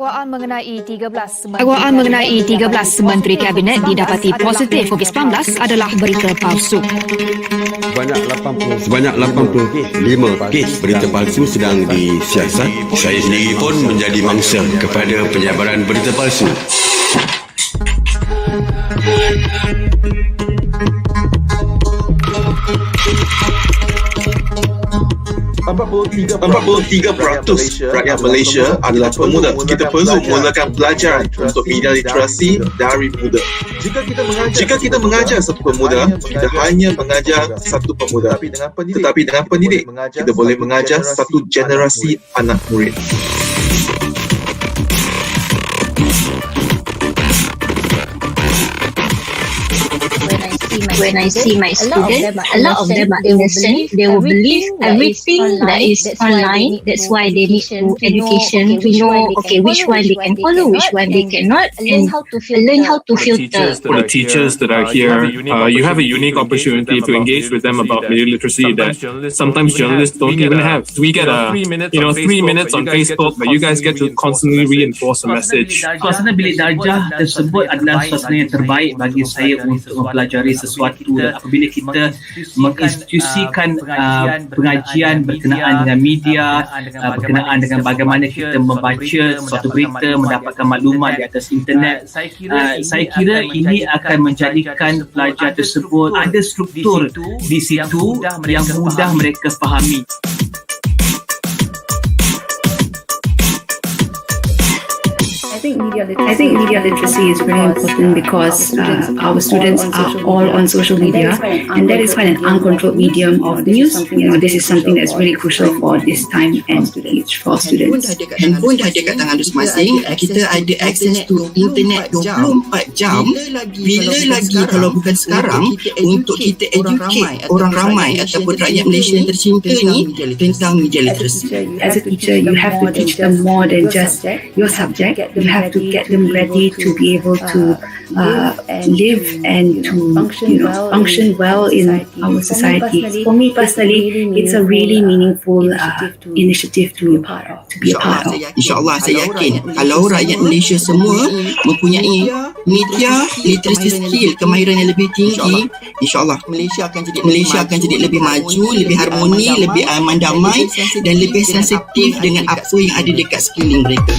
Dakwaan mengenai 13 Menteri Kabinet didapati positif COVID-19 adalah berita palsu. Sebanyak 85 kes berita palsu sedang disiasat. Saya sendiri pun menjadi mangsa kepada penyebaran berita palsu. % rakyat Malaysia adalah pemuda. Kita perlu mulakan pelajaran untuk media literasi dari muda. Jika kita mengajar satu pemuda, kita hanya mengajar satu pemuda. Tetapi dengan pendidik, kita boleh mengajar satu generasi anak murid. When I see my students, a lot of them are innocent. They will believe everything that is online. That's why they need education to know, which one they can follow, which one they cannot, and learn how to filter. For the teachers that are here, you have a unique opportunity to engage with them about media literacy that sometimes journalists don't even have. We get 3 minutes on Facebook, but you guys get to constantly reinforce a message. Suasana bilik darjah tersebut adalah suasana yang terbaik bagi saya untuk mempelajari sesuatu. Dan apabila kita menginstitusikan pengajian berkenaan dengan media, berkenaan dengan bagaimana kita membaca suatu berita, mendapatkan maklumat di atas internet, saya kira ini akan menjadikan pelajar tersebut ada struktur di situ yang mudah mereka fahami. I think media literacy is very important because our students are all on social media, and that is quite an uncontrolled medium of news. This is something that's really crucial for this time and age for students. Handphone dah ada kat tangan masing-masing. Kita ada akses to internet 24 jam. Bila lagi kalau bukan sekarang untuk kita educate orang ramai ataupun rakyat Malaysia yang tercinta ni tentang media literacy. As a teacher, you have to teach them more than just your subject. You have to get them ready to be able to live and to function well in our society. For me personally, it's a really meaningful initiative to be a part of. InsyaAllah saya yakin kalau rakyat Malaysia semua mempunyai media literacy skill, kemahiran yang lebih tinggi, InsyaAllah Malaysia akan jadi lebih maju, lebih harmoni, lebih aman damai dan lebih sensitif dengan apa yang ada dekat sekeliling mereka.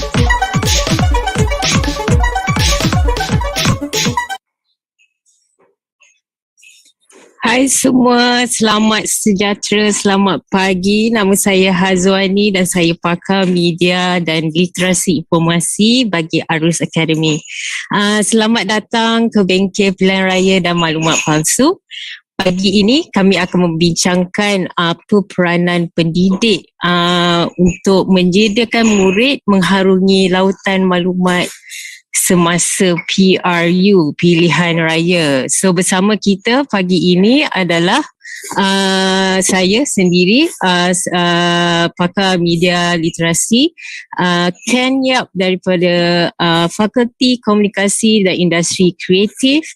Hai semua, selamat sejahtera, selamat pagi. Nama saya Hazwani dan saya pakar media dan literasi informasi bagi Arus Academy. Selamat datang ke bengkel Pilihan Raya dan Maklumat Palsu. Pagi ini kami akan membincangkan apa peranan pendidik untuk menjadikan murid mengharungi lautan maklumat semasa PRU, Pilihan Raya. So bersama kita pagi ini adalah saya sendiri, pakar media literasi, Ken Yap daripada Fakulti Komunikasi dan Industri Kreatif,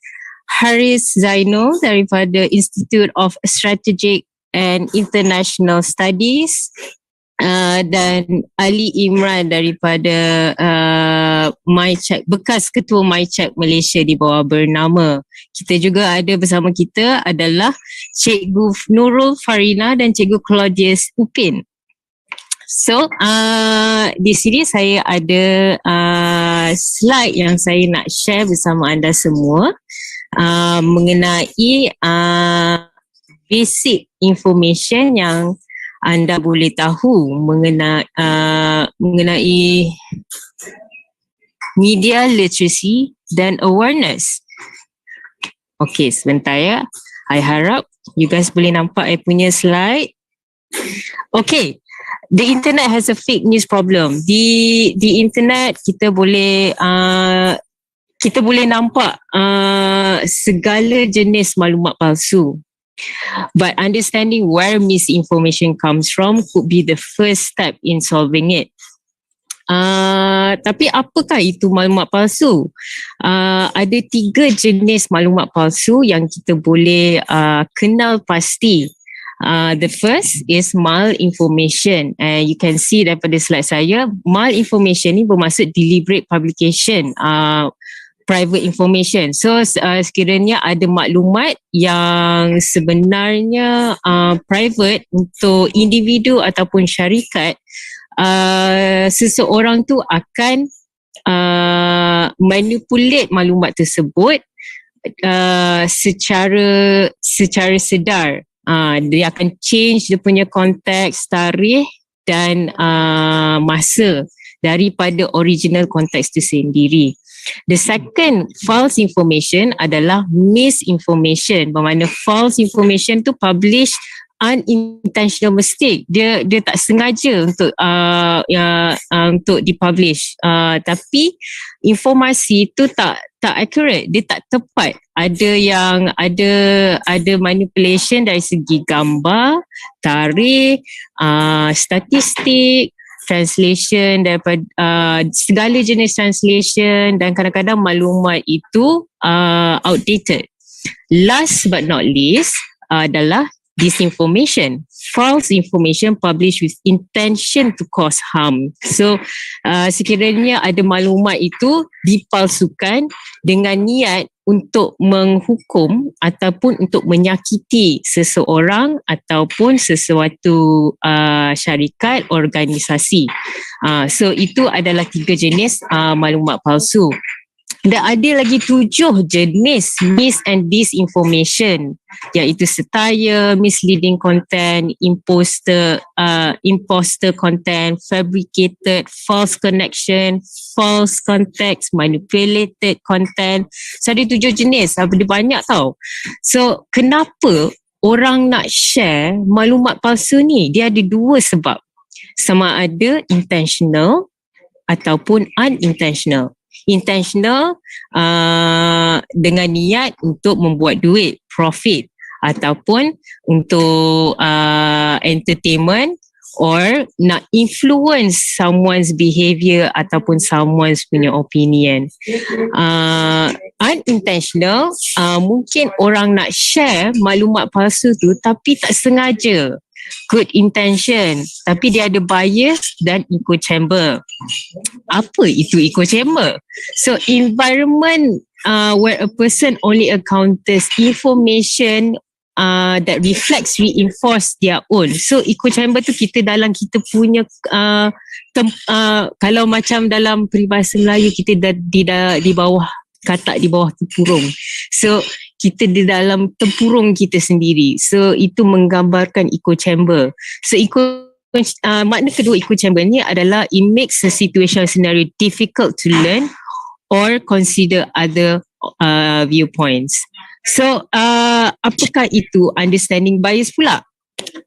Haris Zainul daripada Institute of Strategic and International Studies, dan Ali Imran daripada MyCheck, bekas ketua MyCheck Malaysia di bawah bernama. Kita juga ada bersama kita adalah Cikgu Nurul Farina dan Cikgu Claudius Upin. So di sini saya ada slide yang saya nak share bersama anda semua mengenai basic information yang anda boleh tahu mengenai media literacy dan awareness. Okay, sebentar ya. I harap you guys boleh nampak I punya slide. Okay, the internet has a fake news problem. Di internet kita boleh nampak segala jenis maklumat palsu. But understanding where misinformation comes from could be the first step in solving it. Tapi apakah itu maklumat palsu? Ada 3 jenis maklumat palsu yang kita boleh kenal pasti The first is malinformation. You can see daripada slide saya, malinformation ni bermaksud deliberate publication, private information. So sekiranya ada maklumat yang sebenarnya private untuk individu ataupun syarikat, seseorang tu akan manipulate maklumat tersebut secara sedar. Dia akan change dia punya konteks, tarikh dan masa daripada original konteks itu sendiri. The second false information adalah misinformation. Bermakna false information tu publish unintentional mistake. Dia tak sengaja untuk untuk dipublish. Tapi informasi tu tak accurate, dia tak tepat. Ada manipulation dari segi gambar, tarikh, statistik, translation daripada segala jenis translation, dan kadang-kadang maklumat itu outdated. Last but not least adalah disinformation. False information published with intention to cause harm. So sekiranya ada maklumat itu dipalsukan dengan niat untuk menghukum ataupun untuk menyakiti seseorang ataupun sesuatu syarikat, organisasi. So itu adalah 3 jenis maklumat palsu. Dan ada lagi 7 jenis mis and disinformation, iaitu setaya, misleading content, imposter content, fabricated, false connection, false context, manipulated content. So ada 7 jenis, dia banyak tau. So kenapa orang nak share maklumat palsu ni? Dia ada 2 sebab. Sama ada intentional ataupun unintentional. Intentional dengan niat untuk membuat duit, profit, ataupun untuk entertainment or nak influence someone's behavior ataupun someone's punya opinion. Unintentional, mungkin orang nak share maklumat palsu tu tapi tak sengaja, good intention, tapi dia ada bias dan echo chamber. Apa itu echo chamber? So environment where a person only encounters information that reflects, reinforce their own. So echo chamber tu kita dalam kita punya kalau macam dalam peribahasa Melayu, kita di bawah katak, di bawah tempurung. So kita di dalam tempurung kita sendiri. So itu menggambarkan echo chamber. So makna kedua echo chamber ni adalah it makes a situation scenario difficult to learn or consider other viewpoints. So apakah itu understanding bias pula?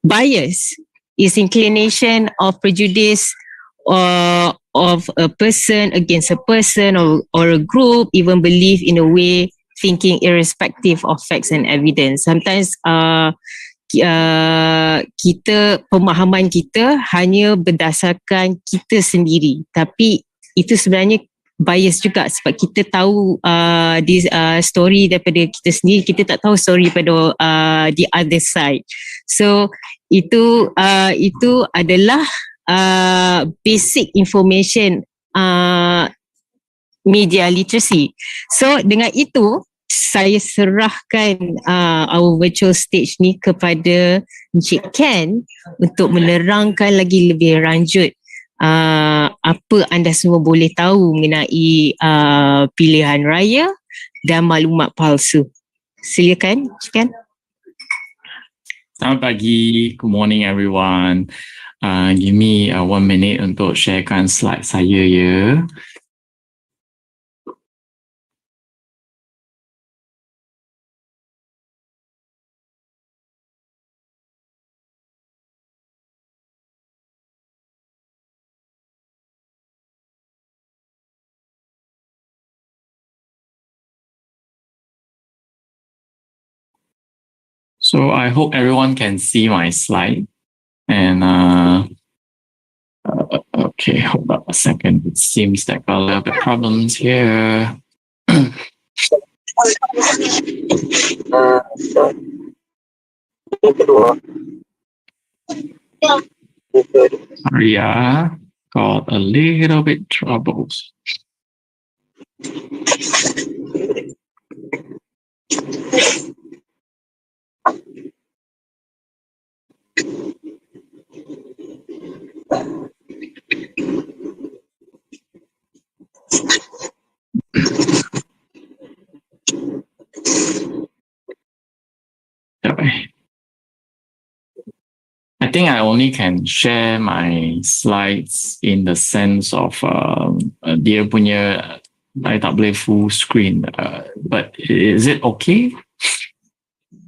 Bias is inclination of prejudice of a person against a person or a group, even belief in a way, thinking irrespective of facts and evidence. Sometimes pemahaman kita hanya berdasarkan kita sendiri, tapi itu sebenarnya bias juga, sebab kita tahu story daripada kita sendiri, kita tak tahu story daripada the other side. So itu adalah basic information media literacy. So dengan itu saya serahkan our virtual stage ni kepada Encik Ken untuk menerangkan lagi lebih lanjut apa anda semua boleh tahu mengenai pilihan raya dan maklumat palsu. Silakan Encik Ken. Selamat pagi, good morning everyone. Give me 1 minute untuk sharekan slide saya ya. So I hope everyone can see my slide. And okay, hold up a second. It seems that got a little bit problems here. Raya got a little bit troubles. I think I only can share my slides in the sense of dia punya I tak boleh full screen. But is it okay?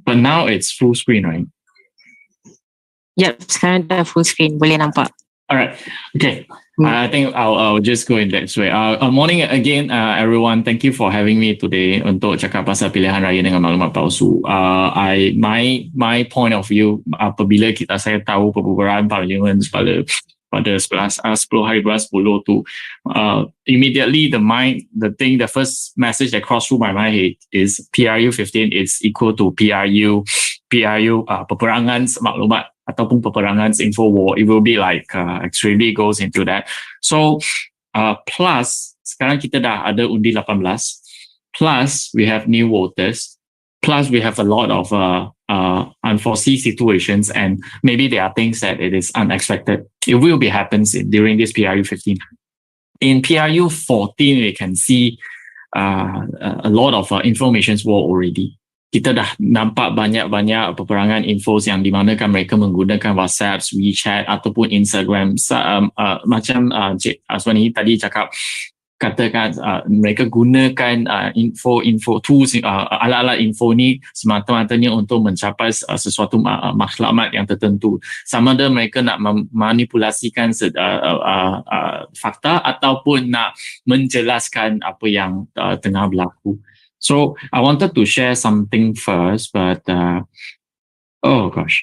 But now it's full screen, right? Yep, sekarang dah full screen, boleh nampak. All right. Okay. I think I'll just go in that way. Morning again, everyone. Thank you for having me today untuk cakap pasal pilihan raya dengan maklumat palsu. My point of view apabila saya tahu pembubaran parlimen pada 10 hari bulan 10 tu, immediately the first message that crossed through my mind is PRU 15 is equal to PRU peperangan maklumat ataupun peperangan info war. It will be like extremely goes into that. So plus sekarang kita dah ada undi 18, plus we have new voters, plus we have a lot of unforeseen situations, and maybe there are things that it is unexpected. It will be happens during this PRU 15. In PRU 14, we can see a lot of informations war already. Kita dah nampak banyak-banyak peperangan infos yang di mana kan mereka menggunakan WhatsApp, WeChat ataupun Instagram. Macam Cik Aswani tadi katakan mereka gunakan info tools, alat-alat info ni semata-matanya untuk mencapai sesuatu maklumat yang tertentu. Sama ada mereka nak memanipulasikan fakta ataupun nak menjelaskan apa yang tengah berlaku. So I wanted to share something first, but oh gosh.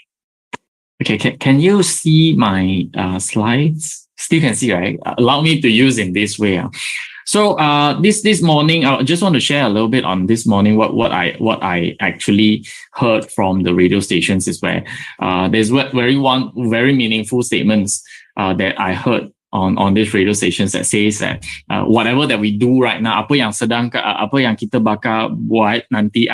Okay, can you see my slides? Still can see, right? Allow me to use in this way. So this morning, I just want to share a little bit on this morning what I actually heard from the radio stations is where there's very meaningful statements that I heard on these radio stations that says that whatever that we do right now, apa yang kita bakal buat nanti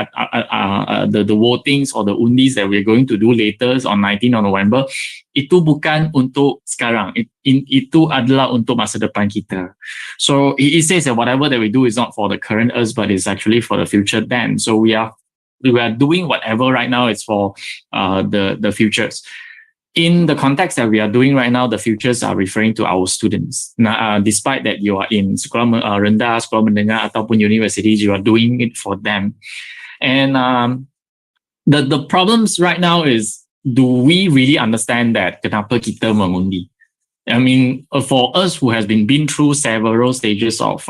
the votings or the undis that we're going to do later on 19 November, itu bukan untuk sekarang. Itu adalah untuk masa depan kita. So he says that whatever that we do is not for the current us, but it's actually for the future then. So we are doing whatever right now is for the futures. In the context that we are doing right now, the futures are referring to our students. Despite that you are in sekolah rendah, sekolah menengah ataupun universities, you are doing it for them. And the problems right now is, do we really understand that kenapa kita mengundi? I mean, for us who has been through several stages of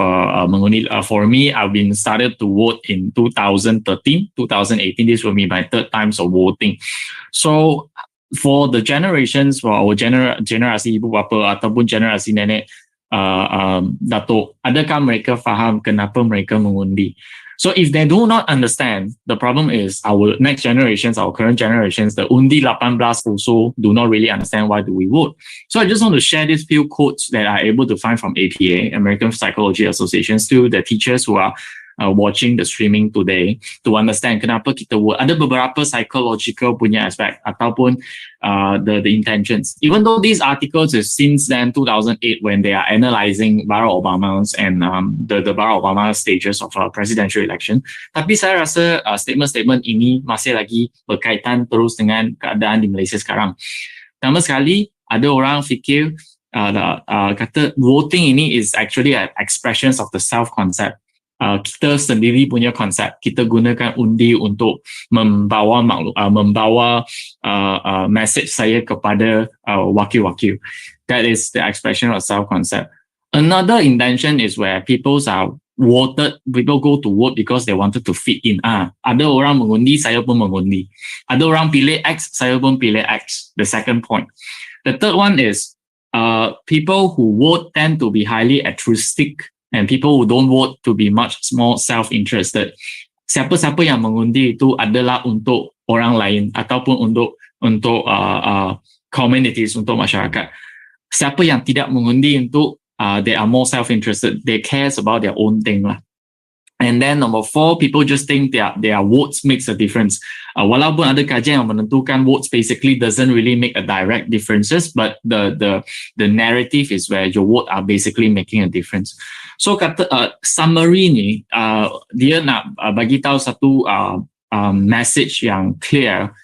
mengundi, for me, I've been started to vote in 2013, 2018. This will be my third times of voting. So for the generations, for our generasi ibu bapa ataupun generasi nenek datuk, adakah mereka faham kenapa mereka mengundi? So if they do not understand, the problem is our next generations, our current generations, the undi 18 also do not really understand why do we vote. So I just want to share these few quotes that I able to find from APA, American Psychology Association, to the teachers who are watching the streaming today to understand kenapa kita vote. Ada beberapa psychological punya aspect ataupun the intentions. Even though these articles is since then 2008 when they are analysing Barack Obama's and the Barack Obama stages of presidential election, tapi saya rasa statement-statement ini masih lagi berkaitan terus dengan keadaan di Malaysia sekarang. Pertama sekali, ada orang fikir kata voting ini is actually an expressions of the self-concept. Kita sendiri punya konsep, kita gunakan undi untuk membawa message saya kepada wakil-wakil. That is the expression of self-concept. Another intention is where people go to vote because they wanted to fit in. Ada orang mengundi, saya pun mengundi. Ada orang pilih X, saya pun pilih X. The second point. The third one is people who vote tend to be highly altruistic, and people who don't vote to be much more self-interested. Siapa-siapa yang mengundi itu adalah untuk orang lain ataupun untuk communities, untuk masyarakat. Siapa yang tidak mengundi untuk they are more self-interested, they cares about their own thing lah. And then number 4, people just think their votes makes a difference. Walaupun ada kajian yang menentukan votes basically doesn't really make a direct differences, but the narrative is where your vote are basically making a difference. So kata summary ni, dia nak bagi tahu satu message yang clear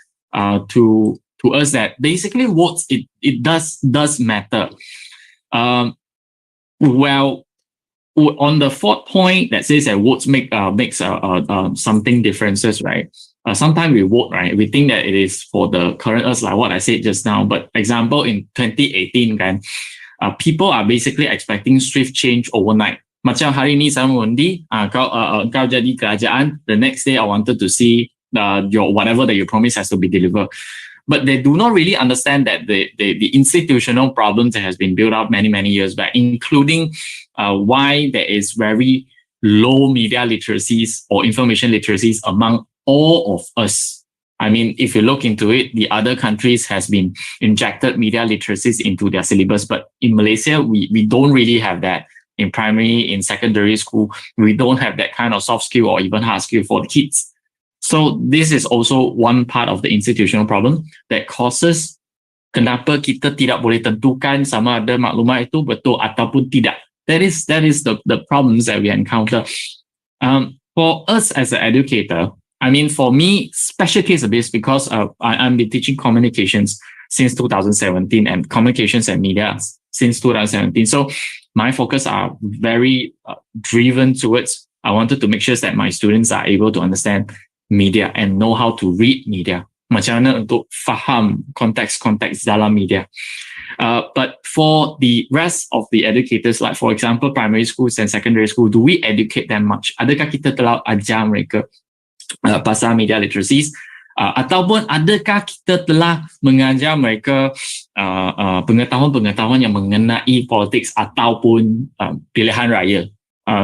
to us that basically votes it does matter. Well, on the 4th point that says that votes makes something differences, right? Sometimes we vote, right? We think that it is for the current us, like what I said just now. But example, in 2018, kan, people are basically expecting swift change overnight. Macam hari ni saya mengundi, kau jadi kerajaan. The next day, I wanted to see your whatever that you promise has to be delivered. But they do not really understand that the institutional problems that has been built up many years back, including why there is very low media literacies or information literacies among all of us. I mean, if you look into it, the other countries has been injected media literacies into their syllabus, but in Malaysia, we don't really have that. In primary, in secondary school, we don't have that kind of soft skill or even hard skill for the kids. So this is also one part of the institutional problem that causes kenapa kita tidak boleh tentukan sama ada maklumat itu betul ataupun tidak. That is the problems that we encounter. For us as an educator, I mean, for me, special case of this because I'm been teaching communications since 2017 and communications and media since 2017. So my focus are very driven towards, I wanted to make sure that my students are able to understand media and know how to read media. Macam mana untuk faham konteks dalam media. But for the rest of the educators, like for example, primary schools and secondary school, do we educate them much? Adakah kita telah ajar mereka pasal media literacies? Ataupun adakah kita telah mengajar mereka pengetahuan-pengetahuan yang mengenai politik ataupun pilihan raya?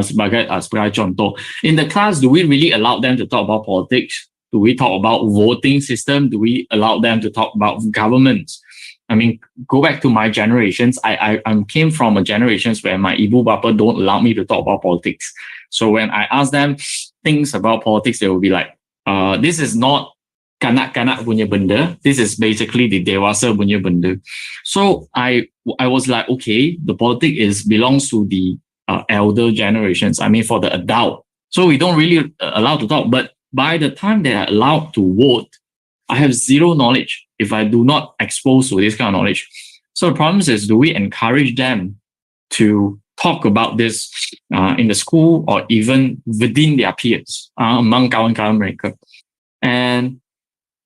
Sebagai contoh, in the class, do we really allow them to talk about politics? Do we talk about voting system? Do we allow them to talk about government? I mean, go back to my generations. I came from a generations where my ibu bapa don't allow me to talk about politics. So when I ask them things about politics, they will be like, this is not kanak-kanak punya benda. This is basically the dewasa punya benda. So I was like, okay, the politics belongs to the elder generations. I mean, for the adult. So we don't really allow to talk. But by the time they are allowed to vote, I have zero knowledge if I do not expose to this kind of knowledge. So the problem is, do we encourage them to talk about this in the school or even within their peers, among kawan-kawan mereka? And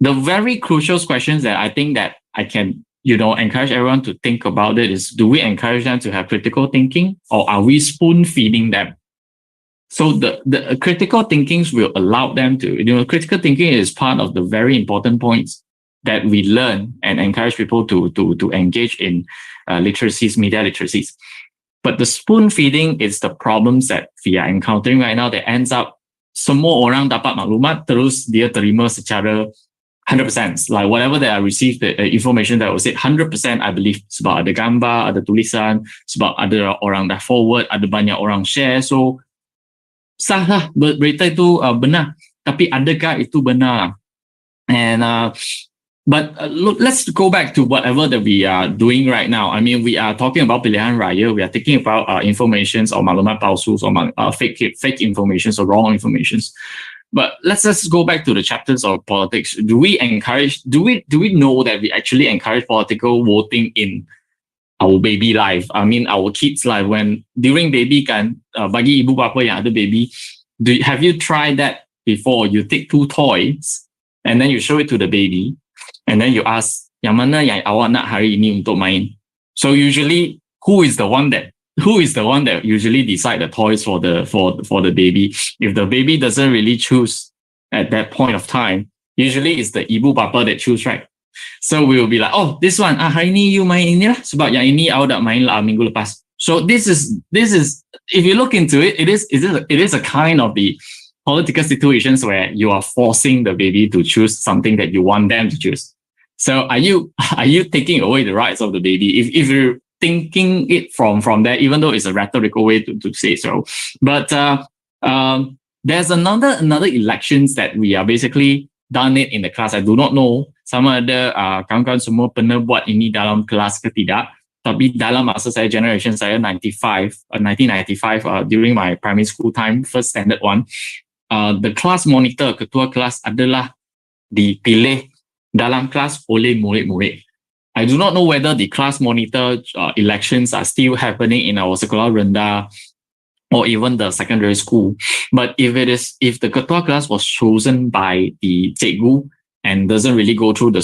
the very crucial questions that I think that I can encourage everyone to think about it is, do we encourage them to have critical thinking or are we spoon feeding them? So the critical thinkings will allow them to, critical thinking is part of the very important points that we learn and encourage people to engage in literacies, media literacies. But the spoon feeding is the problems that we are encountering right now that ends up semua orang dapat maklumat terus dia terima secara 100%, like whatever that I received, the information that was said, 100% I believe. Sebab ada gambar, ada tulisan, sebab ada orang dah forward, ada banyak orang share. So, sah lah berita itu benar. Tapi adakah itu benar? And but look, let's go back to whatever that we are doing right now. I mean, we are talking about Pilihan Raya. We are thinking about informations or maklumat palsu or fake informations or wrong informations. But let's just go back to the chapters of politics. Do we know that we actually encourage political voting in our baby life? I mean, our kids' life. When during baby kan, bagi ibu bapa yang ada baby, have you tried that before? You take 2 toys and then you show it to the baby, and then you ask, yang mana yang awak nak hari ini untuk main? So usually, who is the one that usually decide the toys for the baby? If the baby doesn't really choose at that point of time, usually it's the ibu bapa that choose, right? So we will be like, oh, this one, hari ni you main ini lah, sebab yang ini awak dah main lah minggu lepas. So this is if you look into it, it is a kind of the political situations where you are forcing the baby to choose something that you want them to choose. So are you taking away the rights of the baby? If you're thinking it from there, even though it's a rhetorical way to say so. But there's another elections that we are basically done it in the class. I do not know sama ada kawan-kawan semua pernah buat ini dalam kelas ke tidak. Tapi dalam masa saya, generation saya 1995, during my primary school time, first standard one, the class monitor, ketua kelas adalah dipilih dalam kelas oleh murid-murid. I do not know whether the class monitor elections are still happening in our sekolah rendah or even the secondary school. But if the ketua class was chosen by the cikgu and doesn't really go through the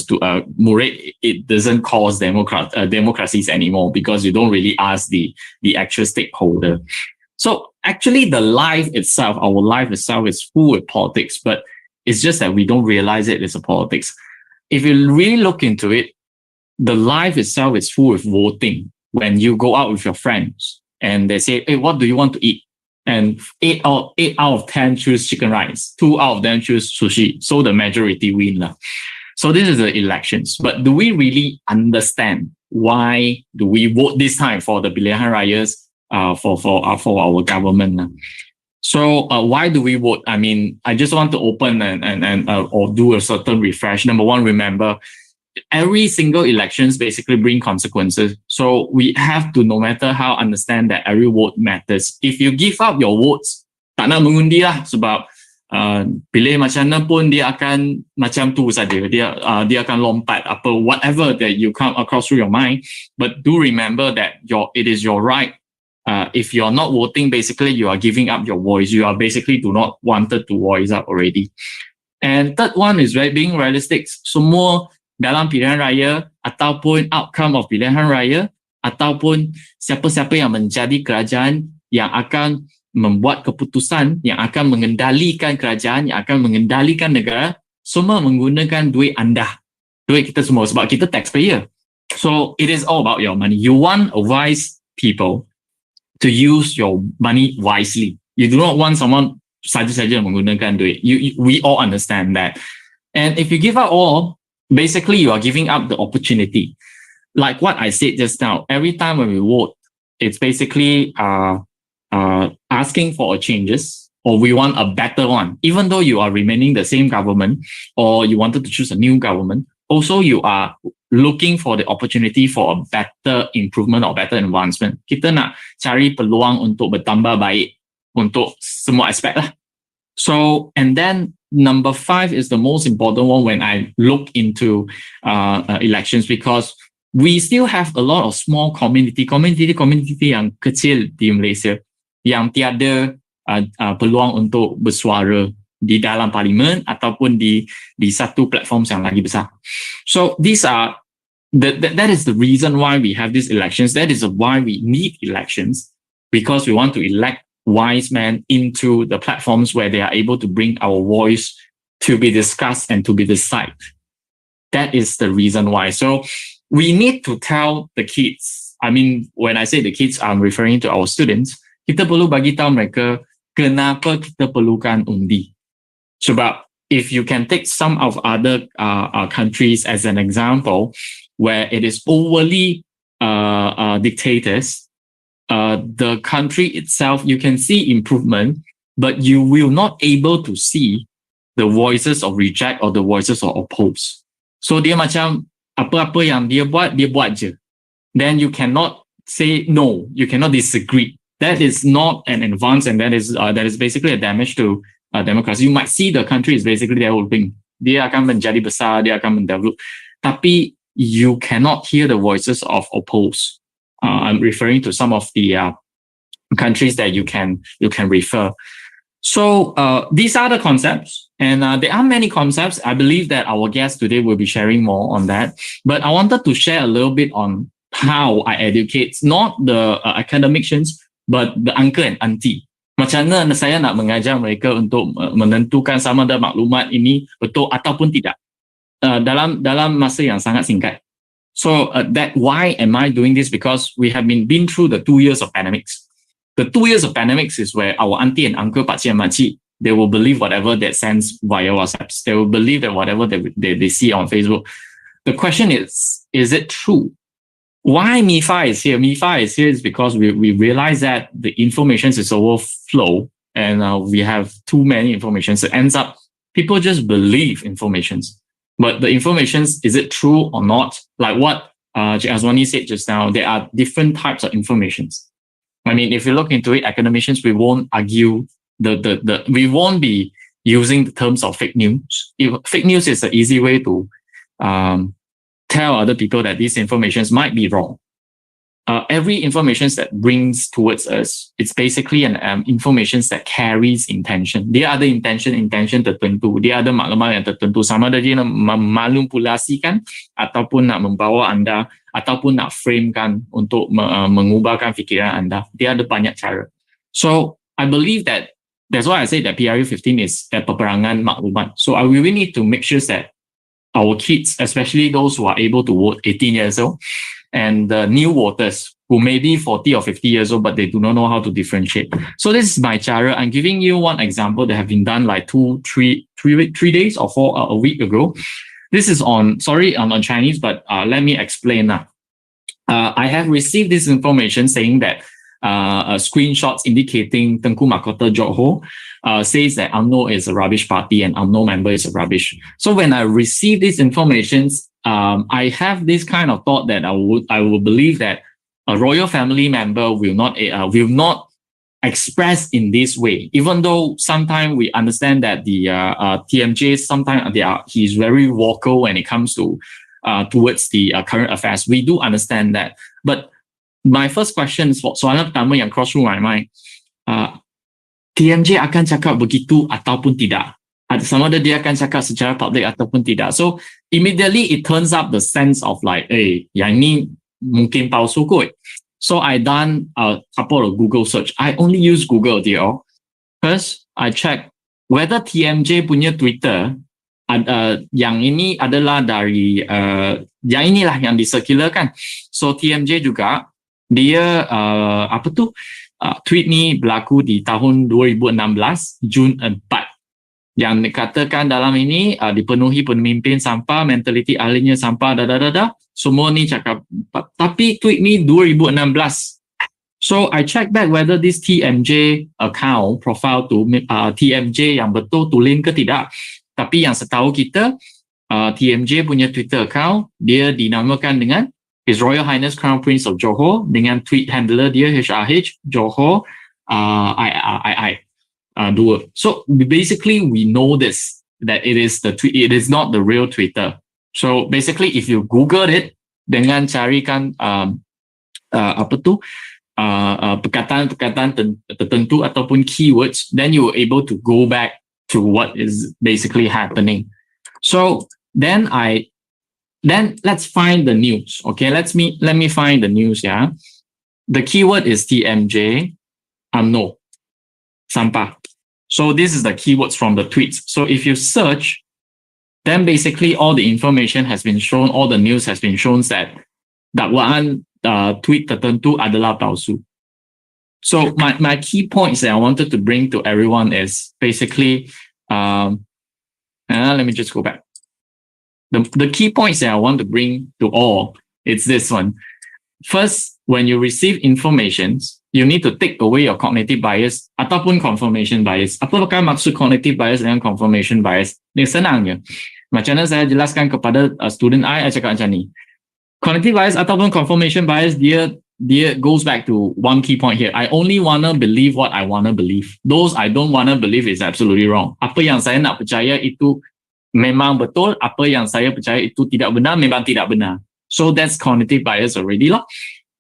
murid, it doesn't cause democracies anymore, because you don't really ask the actual stakeholder. So actually our life itself is full with politics, but it's just that we don't realize it is a politics. If you really look into it, the life itself is full with voting. When you go out with your friends and they say, hey, what do you want to eat? And 8 out of 10 choose chicken rice. 2 out of them choose sushi. So the majority win. So this is the elections. But do we really understand why do we vote this time for the Pilihan Rayas for our government? So why do we vote? I mean, I just want to open and or do a certain refresh. Number one, remember, every single elections basically bring consequences. So we have to, no matter how, understand that every vote matters. If you give up your votes, tak nak mengundi lah, sebab pilih macam mana pun dia akan macam tu saja. Dia akan lompat apa whatever that you come across through your mind. But do remember that it is your right. If you're not voting, basically you are giving up your voice. You are basically do not wanted to voice up already. And third one is being realistic. Semua dalam pilihan raya ataupun outcome of pilihan raya ataupun siapa-siapa yang menjadi kerajaan yang akan membuat keputusan, yang akan mengendalikan kerajaan, yang akan mengendalikan negara, semua menggunakan duit anda, duit kita semua, sebab kita taxpayer. So it is all about your money. You want a wise people to use your money wisely. You do not want someone saja-saja menggunakan duit. We all understand that. And if you give up all, basically you are giving up the opportunity. Like what I said just now, every time when we vote, it's basically asking for changes, or we want a better one. Even though you are remaining the same government, or you wanted to choose a new government, also you are looking for the opportunity for a better improvement or better advancement. Kita nak cari peluang untuk bertambah baik untuk semua aspek lah. So, and then number 5 is the most important one when I look into elections, because we still have a lot of small community yang kecil di Malaysia yang tiada peluang untuk bersuara di dalam parlimen ataupun di satu platform yang lagi besar. So these are that is the reason why we have these elections. That is why we need elections, because we want to elect wise men into the platforms where they are able to bring our voice to be discussed and to be decided. That is the reason why. So we need to tell the kids. I mean, when I say the kids, I'm referring to our students. Kita perlu bagi tahu mereka kenapa kita perlukan undi. Sebab if you can take some of other countries as an example, where it is overly dictators, the country itself, you can see improvement, but you will not able to see the voices of reject or the voices of oppose. So dia macam apa-apa yang dia buat je. Then you cannot say no, you cannot disagree. That is not an advance, and that is basically a damage to democracy. You might see the country is basically developing. Dia akan menjadi besar, dia akan mendevelop. Tapi you cannot hear the voices of oppose. I'm referring to some of the countries that you can refer. So these are the concepts, and there are many concepts. I believe that our guest today will be sharing more on that. But I wanted to share a little bit on how I educate, not the academicians, but the uncle and auntie. Macam mana saya nak mengajar mereka untuk menentukan sama ada maklumat ini betul ataupun tidak dalam masa yang sangat singkat. So that why am I doing this? Because we have been through the 2 years of pandemics. The 2 years of pandemics is where our auntie and uncle, pakcik and makcik, they will believe whatever that sends via WhatsApp. They will believe that whatever they see on Facebook. the question is it true? Why MIFA is here? MIFA is here is because we realize that the information is overflow and we have too many information. So it ends up people just believe informations. But the informations, is it true or not? Like what Azwani said just now, there are different types of informations. I mean, if you look into it, academicians, we won't argue we won't be using the terms of fake news. Fake news is an easy way to tell other people that these informations might be wrong. Every information that brings towards us, it's basically an information that carries intention. Dia ada intention tertentu. Dia ada maklumat yang tertentu. Sama ada dia nak memanipulasikan ataupun nak membawa anda ataupun nak framekan untuk mengubahkan fikiran anda. Dia ada banyak cara. So I believe that that's why I say that PRU 15 is a peperangan maklumat. So we really need to make sure that our kids, especially those who are able to vote 18 years old, and the new voters who may be 40 or 50 years old, but they do not know how to differentiate. So this is my chara. I'm giving you one example that have been done like 3 days or a week ago. This is on Chinese, but let me explain now. I have received this information saying that screenshots indicating Tengku Mahkota Johor says that UMNO is a rubbish party and UMNO member is a rubbish. So when I receive these informations, I have this kind of thought that I will believe that a royal family member will not express in this way, even though sometimes we understand that the TMJ sometimes he's very vocal when it comes to towards the current affairs. We do understand that, but my first question is soalan pertama yang cross through my mind, TMJ akan cakap begitu ataupun tidak? Sama ada dia akan cakap secara public ataupun tidak. So immediately it turns up the sense of like, yang ni mungkin palsu kot. So I done a couple of Google search. I only use Google, dear. First, I check whether TMJ punya Twitter, yang ini adalah dari, yang inilah yang disirkularkan. So TMJ juga, dia tweet ni berlaku di tahun 2016 Jun 4 yang dikatakan dalam ini dipenuhi pemimpin sampah, mentaliti ahlinya sampah, semua ni cakap, tapi tweet ni 2016. So I check back whether this TMJ account profile tu TMJ yang betul tulen ke tidak. Tapi yang setahu kita TMJ punya Twitter account dia dinamakan dengan His Royal Highness Crown Prince of Johor dengan tweet handler dia HRH Johor II. So basically we know this, that it is it is not the real Twitter. So basically if you Google it dengan carikan perkataan-perkataan tertentu ataupun keywords, then you are able to go back to what is basically happening. So then let's find the news. Okay, let me find the news. Yeah, the keyword is TMJ UMNO sampah. So this is the keywords from the tweets. So if you search, then basically all the information has been shown, all the news has been shown that dakwaan tweet tertentu adalah palsu. So my key points that I wanted to bring to everyone is basically, let me just go back. The key points that I want to bring to all, it's this one. First, when you receive information, you need to take away your cognitive bias ataupun confirmation bias. Apakah maksud cognitive bias dengan confirmation bias? Ini senangnya. Macam mana saya jelaskan kepada student I cakap macam ni. Cognitive bias ataupun confirmation bias, dia goes back to one key point here. I only wanna believe what I wanna believe. Those I don't wanna believe is absolutely wrong. Apa yang saya nak percaya itu memang betul, apa yang saya percaya itu tidak benar, memang tidak benar. So that's cognitive bias already lah.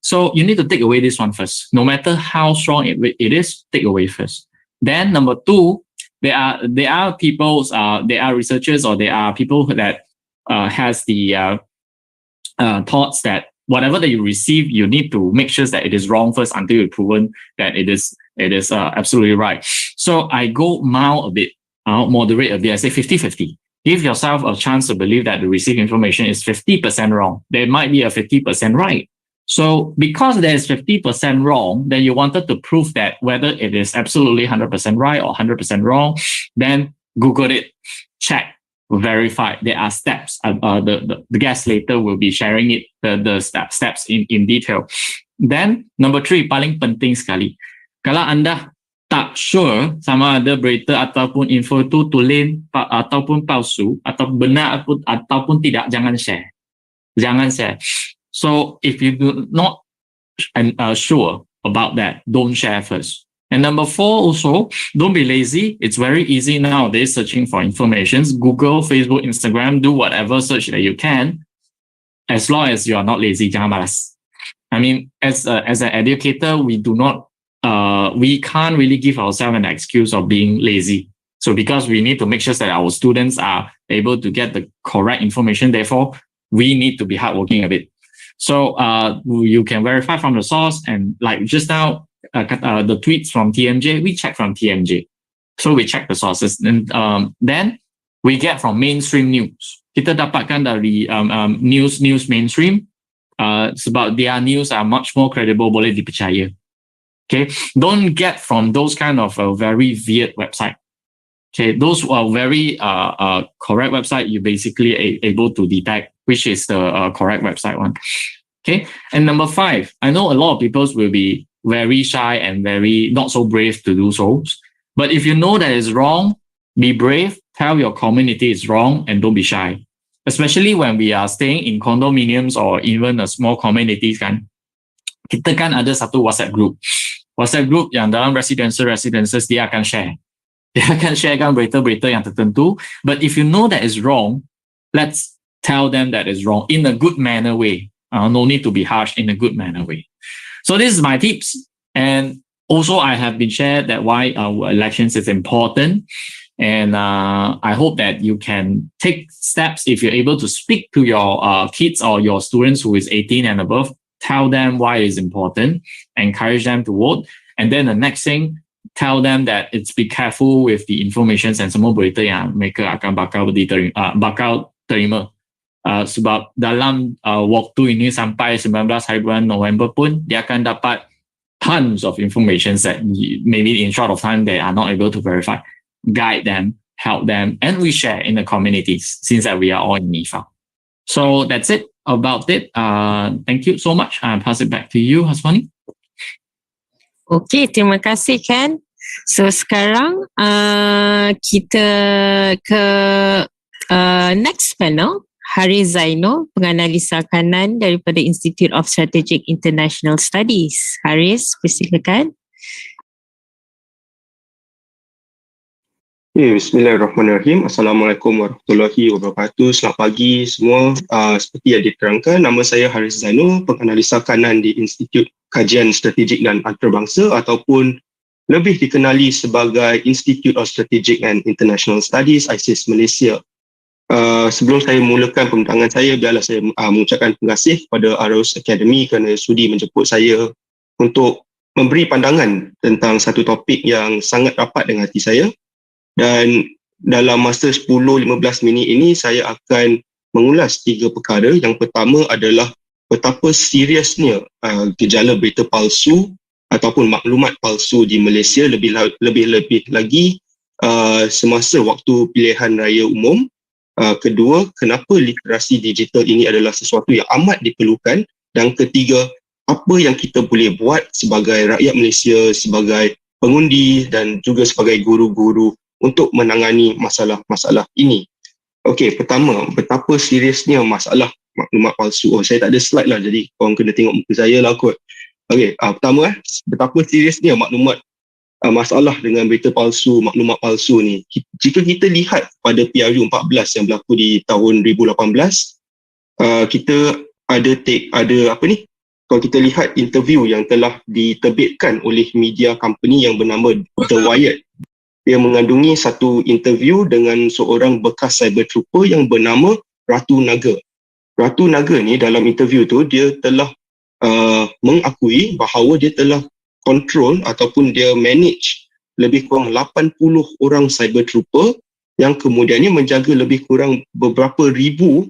So you need to take away this one first. No matter how strong it is, take away first. Then number two, there are people, there are researchers or there are people that has the thoughts that whatever that you receive, you need to make sure that it is wrong first until you've proven that it is absolutely right. So I go mild a bit, moderate a bit. I say 50-50. Give yourself a chance to believe that the received information is 50% wrong. There might be a 50% right. So because there is 50% wrong, then you wanted to prove that whether it is absolutely 100% right or 100% wrong, then Google it, check. verified. There are steps. The guest later will be sharing it, the steps in detail. Then number 3, paling penting sekali. Kalau anda tak sure sama ada berita ataupun info tu tulen ataupun palsu atau benar ataupun tidak, jangan share. Jangan share. So if you do not sure about that, don't share first. And number 4 also, don't be lazy. It's very easy nowadays searching for information. Google, Facebook, Instagram, do whatever search that you can, as long as you are not lazy. Jangan malas. I mean, as an educator, we can't really give ourselves an excuse of being lazy. So because we need to make sure that our students are able to get the correct information, therefore, we need to be hardworking a bit. So you can verify from the source, and like just now, the tweets from TMJ, we check from TMJ. So we check the sources, and then we get from mainstream news. Kita dapatkan dari news mainstream, sebab their news are much more credible, boleh dipercaya. Okay, don't get from those kind of very weird website. Okay, those are very correct website. You basically able to detect which is the correct website one. Okay, and number 5, I know a lot of people will be very shy and very not so brave to do so. But if you know that it's wrong, be brave, tell your community it's wrong, and don't be shy. Especially when we are staying in condominiums or even a small communities kan. Kita kan ada satu WhatsApp group. WhatsApp group yang dalam residences dia akan share. Dia akan sharekan berita-berita yang tertentu. But if you know that is wrong, let's tell them that is wrong in a good manner way. No need to be harsh, in a good manner way. So this is my tips. And also I have been shared that why our elections is important. And I hope that you can take steps if you're able to speak to your kids or your students who is 18 and above. Tell them why it is important. Encourage them to vote. And then the next thing, tell them that it's be careful with the information and semua berita yang mereka akan bakal terima. Sebab dalam waktu ini sampai 19 hari bulan November pun dia akan dapat tons of information that maybe in short of time they are not able to verify. Guide them, help them, and we share in the communities since that we are all in NIFA. So that's it about it. Thank you so much. I'll pass it back to you, Haswani. Okay, terima kasih Ken. So sekarang kita ke next panel. Haris Zainul, penganalisa kanan daripada Institute of Strategic International Studies. Haris, persilakan. Bismillahirrahmanirrahim. Assalamualaikum warahmatullahi wabarakatuh. Selamat pagi semua. Seperti yang diterangkan, nama saya Haris Zainul, penganalisa kanan di Institut Kajian Strategik dan Antarabangsa ataupun lebih dikenali sebagai Institute of Strategic and International Studies, ISIS Malaysia. Sebelum saya mulakan pembentangan saya, biarlah saya mengucapkan terima kasih kepada Arus Academy kerana sudi menjemput saya untuk memberi pandangan tentang satu topik yang sangat rapat dengan hati saya. Dan dalam masa 10-15 minit ini, saya akan mengulas 3 perkara. Yang pertama adalah betapa seriusnya gejala berita palsu ataupun maklumat palsu di Malaysia, lebih lagi semasa waktu pilihan raya umum. Kedua, kenapa literasi digital ini adalah sesuatu yang amat diperlukan. Dan ketiga, apa yang kita boleh buat sebagai rakyat Malaysia, sebagai pengundi dan juga sebagai guru-guru untuk menangani masalah-masalah ini. Okey, pertama, betapa seriusnya masalah maklumat palsu. Saya tak ada slide lah, jadi korang kena tengok muka saya lah kot. Okey, pertama, betapa seriusnya masalah dengan berita palsu, maklumat palsu ni. Jika kita lihat pada PRU 14 yang berlaku di tahun 2018, kita ada apa ni? Kalau kita lihat interview yang telah diterbitkan oleh media company yang bernama The Wired, dia mengandungi satu interview dengan seorang bekas cyber trooper yang bernama Ratu Naga. Ratu Naga ni dalam interview tu dia telah mengakui bahawa dia telah control ataupun dia manage lebih kurang 80 orang cyber trooper yang kemudiannya menjaga lebih kurang beberapa ribu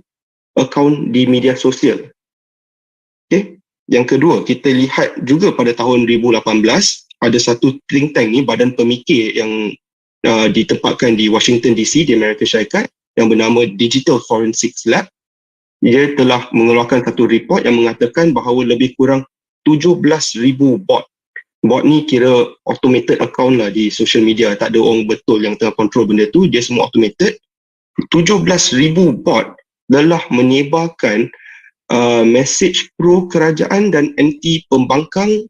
akaun di media sosial. Okay. Yang kedua, kita lihat juga pada tahun 2018 ada satu think tank ni, badan pemikir yang ditempatkan di Washington DC di Amerika Syarikat, yang bernama Digital Forensics Lab. Ia telah mengeluarkan satu report yang mengatakan bahawa lebih kurang 17,000 bot. Bot ni kira automated account lah di social media. Tak ada orang betul yang tengah control benda tu. Dia semua automated. 17,000 bot telah menyebarkan mesej pro kerajaan dan anti pembangkang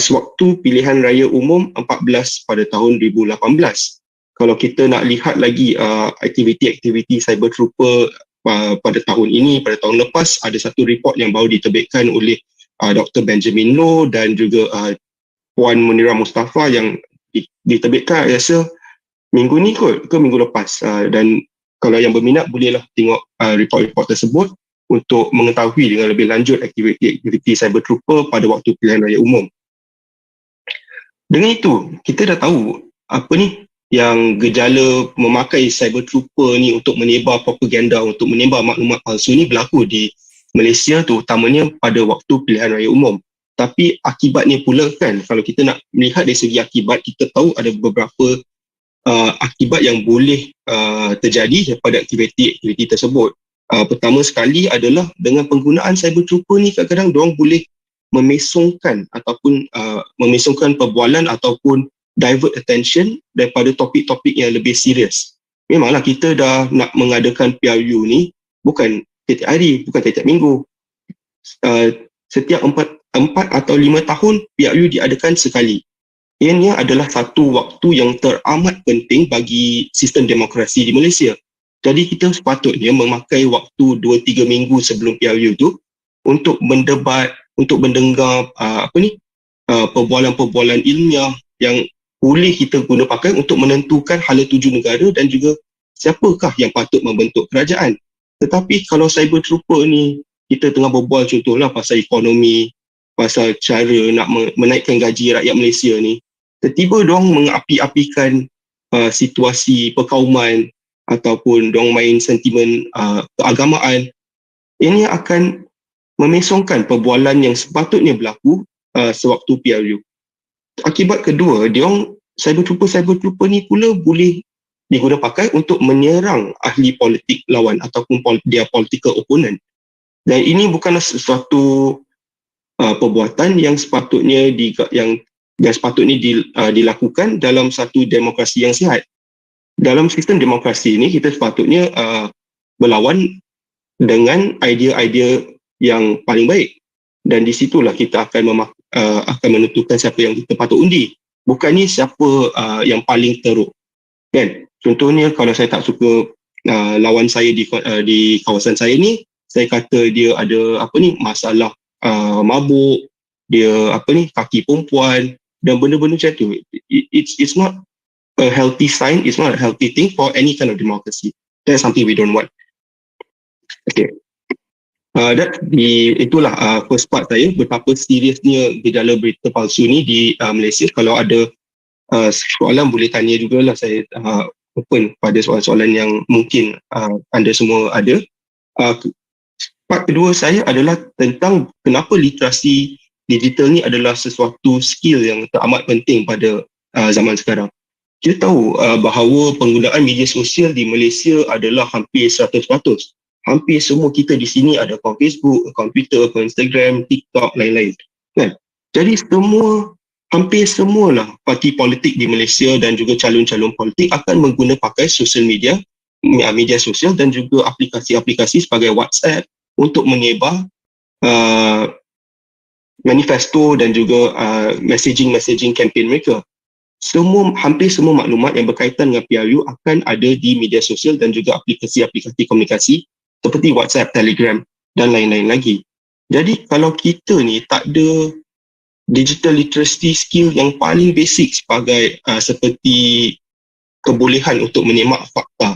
sewaktu pilihan raya umum 14 pada tahun 2018. Kalau kita nak lihat lagi aktiviti-aktiviti cyber trooper pada tahun ini, pada tahun lepas, ada satu report yang baru diterbitkan oleh Dr. Benjamin Loh dan juga Puan Munirah Mustafa yang diterbitkan rasa minggu ni kot ke minggu lepas. Dan kalau yang berminat bolehlah tengok report-report tersebut untuk mengetahui dengan lebih lanjut aktiviti-aktiviti cyber trooper pada waktu pilihan raya umum. Dengan itu, kita dah tahu apa ni yang gejala memakai cyber trooper ni untuk menyebar propaganda, untuk menyebar maklumat palsu ni berlaku di Malaysia, terutamanya pada waktu pilihan raya umum. Tapi akibatnya pula kan, kalau kita nak melihat dari segi akibat, kita tahu ada beberapa akibat yang boleh terjadi daripada aktiviti-aktiviti tersebut. Pertama sekali adalah dengan penggunaan cyber trooper ni, kadang-kadang diorang boleh memesongkan ataupun memesongkan perbualan ataupun divert attention daripada topik-topik yang lebih serius. Memanglah kita dah nak mengadakan PRU ni bukan tiap hari, bukan tiap minggu. Setiap 4 atau 5 tahun PRU diadakan sekali. Ini adalah satu waktu yang teramat penting bagi sistem demokrasi di Malaysia. Jadi kita sepatutnya memakai waktu 2-3 minggu sebelum PRU tu untuk mendebat, untuk mendengar perbualan-perbualan ilmiah yang boleh kita guna pakai untuk menentukan hala tuju negara dan juga siapakah yang patut membentuk kerajaan. Tetapi kalau cyber trooper ni, kita tengah berbual contohlah pasal ekonomi, pasal cara nak menaikkan gaji rakyat Malaysia ni, tiba-tiba diorang mengapi-apikan situasi perkauman ataupun diorang main sentimen keagamaan. Ini akan memesongkan perbualan yang sepatutnya berlaku sewaktu PRU. Akibat kedua, cyber trooper ni pula boleh diguna pakai untuk menyerang ahli politik lawan ataupun dia political opponent. Dan ini bukanlah sesuatu perbuatan yang sepatutnya dilakukan dalam satu demokrasi yang sihat. Dalam sistem demokrasi ini, kita sepatutnya berlawan dengan idea-idea yang paling baik. Dan di situlah kita akan menentukan siapa yang kita patut undi. Bukannya siapa yang paling teruk. Kan? Contohnya kalau saya tak suka lawan saya di kawasan saya ni, saya kata dia ada masalah mabuk, dia kaki perempuan dan benda-benda macam tu. It's not a healthy sign, it's not a healthy thing for any kind of democracy. That's something we don't want. Okay. Itulah first part saya, betapa seriusnya gejala berita palsu ni di Malaysia. Kalau ada soalan boleh tanya jugalah, saya open pada soalan-soalan yang mungkin anda semua ada. Part kedua saya adalah tentang kenapa literasi digital ni adalah sesuatu skill yang teramat penting pada zaman sekarang. Kita tahu bahawa penggunaan media sosial di Malaysia adalah hampir 100%. Hampir semua kita di sini ada akaun Facebook, akaun Twitter, akaun Instagram, TikTok, lain-lain. Kan? Jadi hampir semualah parti politik di Malaysia dan juga calon-calon politik akan mengguna pakai social media sosial dan juga aplikasi-aplikasi sebagai WhatsApp untuk menyebar manifesto dan juga messaging campaign mereka. Hampir semua maklumat yang berkaitan dengan PRU akan ada di media sosial dan juga aplikasi-aplikasi komunikasi seperti WhatsApp, Telegram dan lain-lain lagi. Jadi kalau kita ni tak ada digital literacy skill yang paling basic seperti kebolehan untuk menyemak fakta,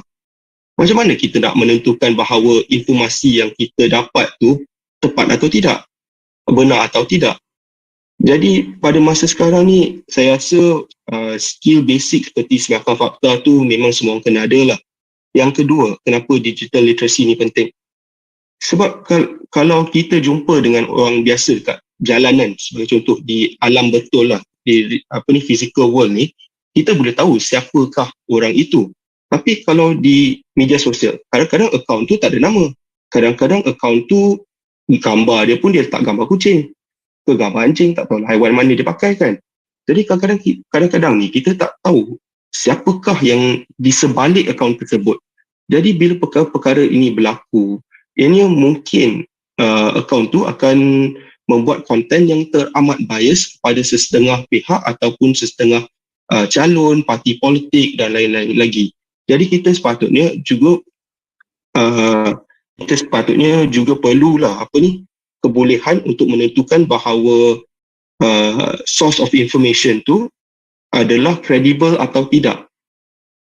macam mana kita nak menentukan bahawa informasi yang kita dapat tu tepat atau tidak, benar atau tidak? Jadi pada masa sekarang ni, saya rasa skill basic seperti sebarkan fakta tu memang semua orang kena ada lah. Yang kedua, kenapa digital literacy ni penting? Sebab kalau kita jumpa dengan orang biasa kat jalanan, sebagai contoh di alam betul lah, di physical world ni, kita boleh tahu siapakah orang itu. Tapi kalau di media sosial, kadang-kadang akaun tu tak ada nama. Kadang-kadang akaun tu gambar dia pun dia letak gambar kucing ke gambar anjing, tak tahu haiwan mana dia pakai kan. Jadi kadang-kadang ni kita tak tahu siapakah yang di sebalik akaun tersebut. Jadi bila perkara-perkara ini berlaku, ianya mungkin akaun tu akan membuat konten yang teramat bias kepada sesetengah pihak ataupun sesetengah calon, parti politik dan lain-lain lagi. Jadi kita sepatutnya juga perlulah kebolehan untuk menentukan bahawa source of information tu adalah kredibel atau tidak.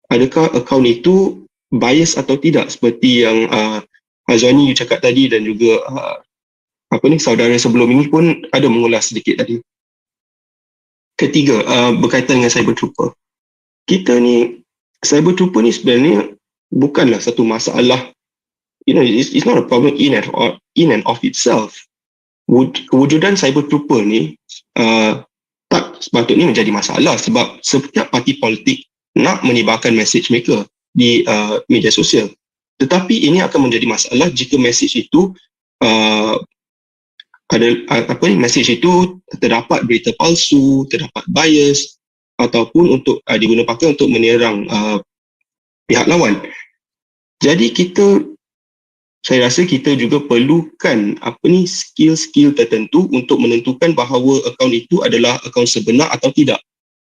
Adakah akaun itu bias atau tidak, seperti yang Azwani cakap tadi dan juga saudara sebelum ini pun ada mengulas sedikit tadi. Ketiga, berkaitan dengan cyber trooper. Cyber trooper ni sebenarnya bukanlah satu masalah, it's not a problem in and of itself. Kewujudan cyber trooper ni tak sepatutnya menjadi masalah, sebab setiap parti politik nak menyebarkan message mereka di media sosial. Tetapi ini akan menjadi masalah jika message itu message itu terdapat berita palsu, terdapat bias ataupun untuk digunakan untuk menyerang pihak lawan. Jadi saya rasa kita juga perlukan skill-skill tertentu untuk menentukan bahawa akaun itu adalah akaun sebenar atau tidak.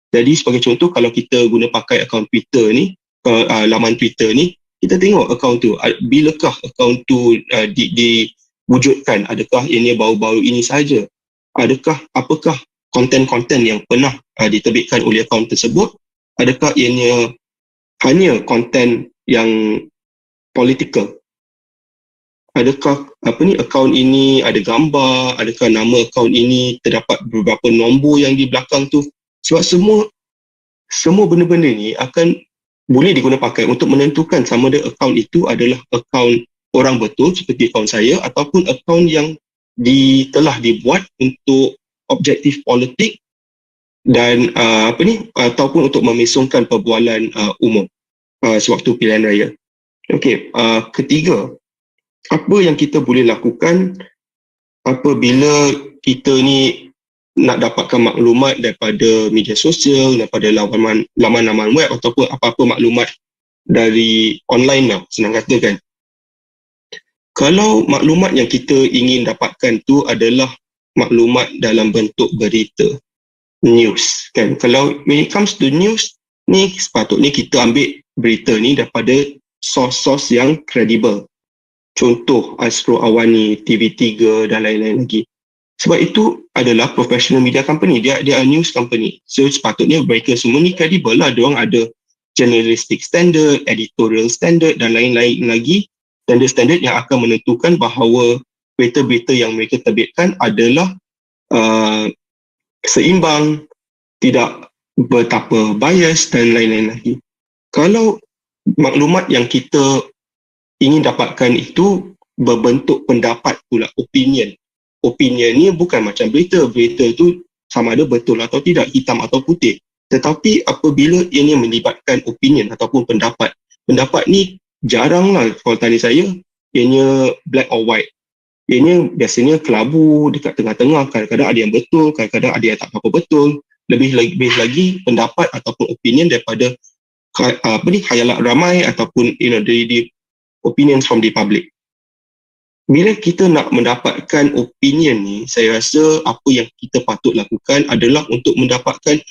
Jadi sebagai contoh, kalau kita guna pakai akaun Twitter ni, laman Twitter ni, kita tengok akaun tu, bilakah akaun tu diwujudkan, adakah ianya baru-baru ini sahaja, apakah konten-konten yang pernah diterbitkan oleh akaun tersebut, adakah ianya hanya konten yang political, adakah akaun ini ada gambar, adakah nama akaun ini terdapat beberapa nombor yang di belakang tu. Sebab semua benda-benda ni akan boleh digunakan pakai untuk menentukan sama ada akaun itu adalah akaun orang betul seperti akaun saya ataupun akaun yang telah dibuat untuk objektif politik dan ataupun untuk memesongkan perbualan umum sewaktu pilihan raya. Okey, ketiga, apa yang kita boleh lakukan apabila kita ni nak dapatkan maklumat daripada media sosial, daripada laman-laman web ataupun apa-apa maklumat dari online lah, senang kata kan. Kalau maklumat yang kita ingin dapatkan tu adalah maklumat dalam bentuk berita, news kan. Kalau when it comes to news ni, sepatutnya kita ambil berita ni daripada source-source yang kredibel. Contoh Astro Awani, TV3 dan lain-lain lagi. Sebab itu adalah professional media company, dia are news company. So sepatutnya mereka semua ni kredibel lah. Diorang ada journalistic standard, editorial standard dan lain-lain lagi. Standard-standard yang akan menentukan bahawa berita-berita yang mereka terbitkan adalah seimbang, tidak betapa bias dan lain-lain lagi. Kalau maklumat yang kita ingin dapatkan itu berbentuk pendapat pula, opinion ni bukan macam berita itu sama ada betul atau tidak, hitam atau putih. Tetapi apabila ianya melibatkan opinion ataupun pendapat ni jaranglah, kalau tanya saya, ianya black or white. Ianya biasanya kelabu dekat tengah-tengah, kadang-kadang ada yang betul, kadang-kadang ada yang tak apa betul. Lebih lagi pendapat ataupun opinion daripada khayalan ramai ataupun the opinions from the public. Bila kita nak mendapatkan opinion ni, saya rasa apa yang kita patut lakukan adalah untuk mendapatkan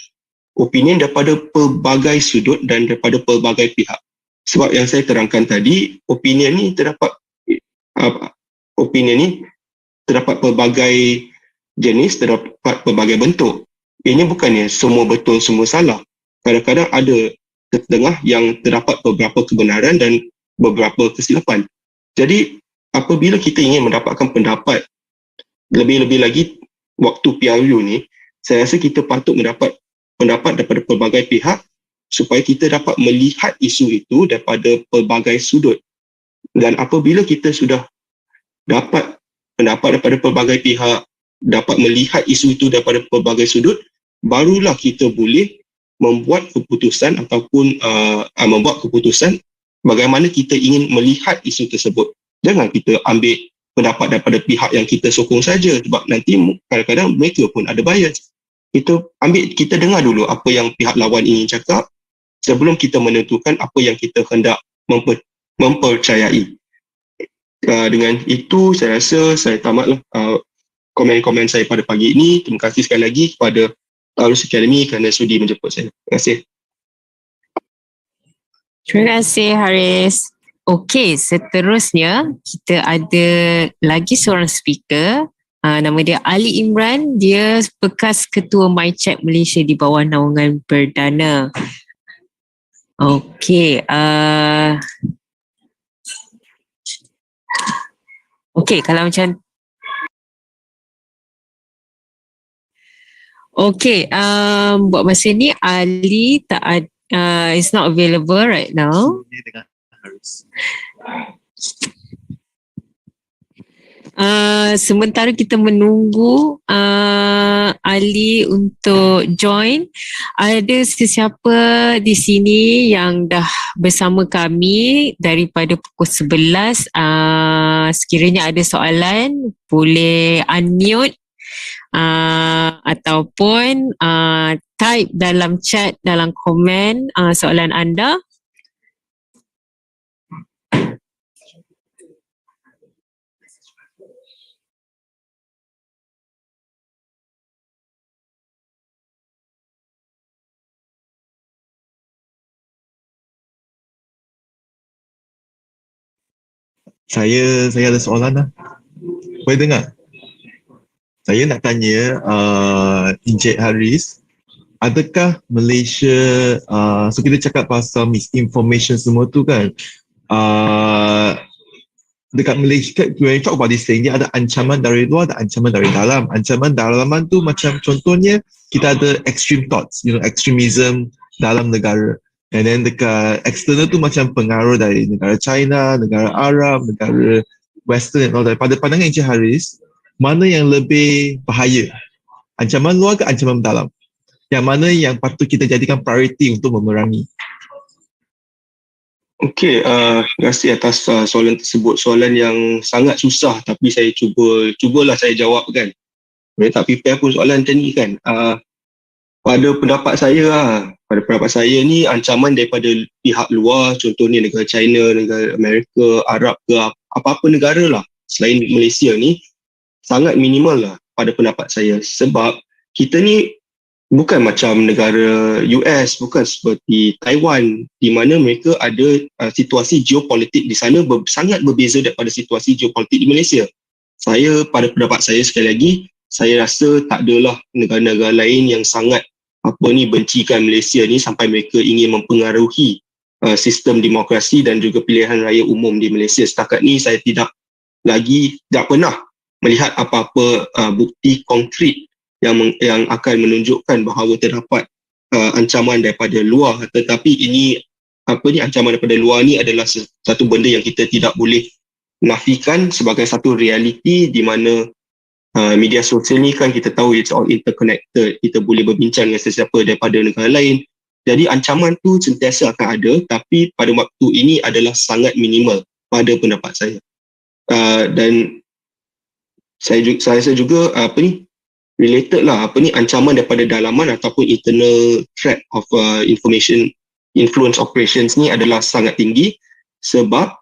opinion daripada pelbagai sudut dan daripada pelbagai pihak. Sebab yang saya terangkan tadi, opinion ni terdapat pelbagai jenis, terdapat pelbagai bentuk. Ini bukannya semua betul, semua salah. Kadang-kadang ada setengah yang terdapat beberapa kebenaran dan beberapa kesilapan. Jadi apabila kita ingin mendapatkan pendapat, lebih-lebih lagi waktu PRU ni, saya rasa kita patut mendapat pendapat daripada pelbagai pihak supaya kita dapat melihat isu itu daripada pelbagai sudut. Dan apabila kita sudah dapat pendapat daripada pelbagai pihak, dapat melihat isu itu daripada pelbagai sudut, barulah kita boleh membuat keputusan ataupun membuat keputusan bagaimana kita ingin melihat isu tersebut. Jangan kita ambil pendapat daripada pihak yang kita sokong saja, sebab nanti kadang-kadang mereka pun ada bias. Kita dengar dulu apa yang pihak lawan ingin cakap sebelum kita menentukan apa yang kita hendak mempercayai. Dengan itu saya rasa saya tamatlah komen-komen saya pada pagi ini. Terima kasih sekali lagi kepada Arus Academy kerana sudi menjemput saya. Terima kasih. Terima kasih Haris. Okey, seterusnya kita ada lagi seorang speaker. Nama dia Ali Imran. Dia bekas ketua MyChat Malaysia di bawah naungan Perdana. Okey. Okey, kalau macam buat masa ni Ali tak ada, is not available right now. Sementara kita menunggu Ali untuk join, ada sesiapa di sini yang dah bersama kami daripada pukul 11. Sekiranya ada soalan boleh unmute ataupun type dalam chat, dalam komen soalan anda. Saya ada soalan lah. Boleh dengar? Saya nak tanya Encik Haris, adakah Malaysia, so kita cakap pasal misinformation semua tu kan, dekat Malaysia, when you talk about this thing, dia ada ancaman dari luar, ada ancaman dari dalam. Ancaman dalaman tu macam contohnya, kita ada extreme thoughts, extremism dalam negara. And then dekat external tu macam pengaruh dari negara China, negara Arab, negara Western and all that. Pada pandangan Encik Haris, mana yang lebih bahaya? Ancaman luar ke ancaman dalam? Yang mana yang patut kita jadikan priority untuk memerangi? Okey, terima kasih atas soalan tersebut. Soalan yang sangat susah tapi saya cubalah saya jawab kan. Saya tak prepare pun soalan macam ni kan. Pada pendapat saya ni ancaman daripada pihak luar, contohnya negara China, negara Amerika, Arab ke apa-apa negara lah selain Malaysia ni sangat minimal lah pada pendapat saya, sebab kita ni bukan macam negara US, bukan seperti Taiwan di mana mereka ada situasi geopolitik di sana sangat berbeza daripada situasi geopolitik di Malaysia. Pada pendapat saya sekali lagi, saya rasa tak adalah negara-negara lain yang sangat bencikan Malaysia ni sampai mereka ingin mempengaruhi sistem demokrasi dan juga pilihan raya umum di Malaysia. Setakat ni saya tidak pernah melihat apa-apa bukti konkret yang akan menunjukkan bahawa terdapat ancaman daripada luar, tetapi ancaman daripada luar ni adalah satu benda yang kita tidak boleh nafikan sebagai satu realiti di mana media sosial ni kan kita tahu it's all interconnected. Kita boleh berbincang dengan sesiapa daripada negara lain. Jadi ancaman tu sentiasa akan ada, tapi pada waktu ini adalah sangat minimal pada pendapat saya. Dan saya rasa juga related lah ancaman daripada dalaman ataupun internal threat of information influence operations ni adalah sangat tinggi, sebab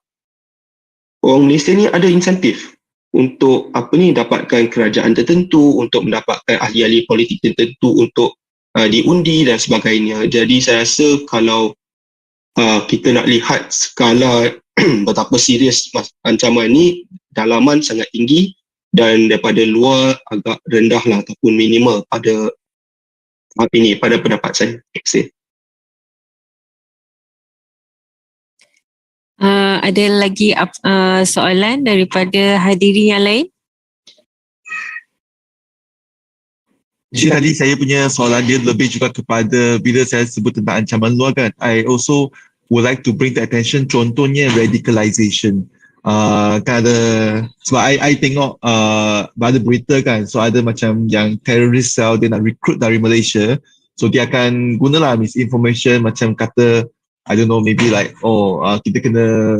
orang Malaysia ni ada insentif untuk dapatkan kerajaan tertentu, untuk mendapatkan ahli-ahli politik tertentu untuk diundi dan sebagainya. Jadi saya rasa kalau kita nak lihat skala betapa serius ancaman ni, dalaman sangat tinggi dan daripada luar agak rendah lah ataupun minimal pada pendapat saya. Terima kasih. Ada lagi soalan daripada hadirin yang lain? Jadi tadi saya punya soalan dia lebih juga kepada bila saya sebut tentang ancaman luar kan, I also would like to bring the attention contohnya radicalization. Kan ada, sebab I tengok ada berita kan, so ada macam yang terrorist cell dia nak recruit dari Malaysia So dia akan gunalah misinformation macam kata, I don't know, maybe like, kita kena,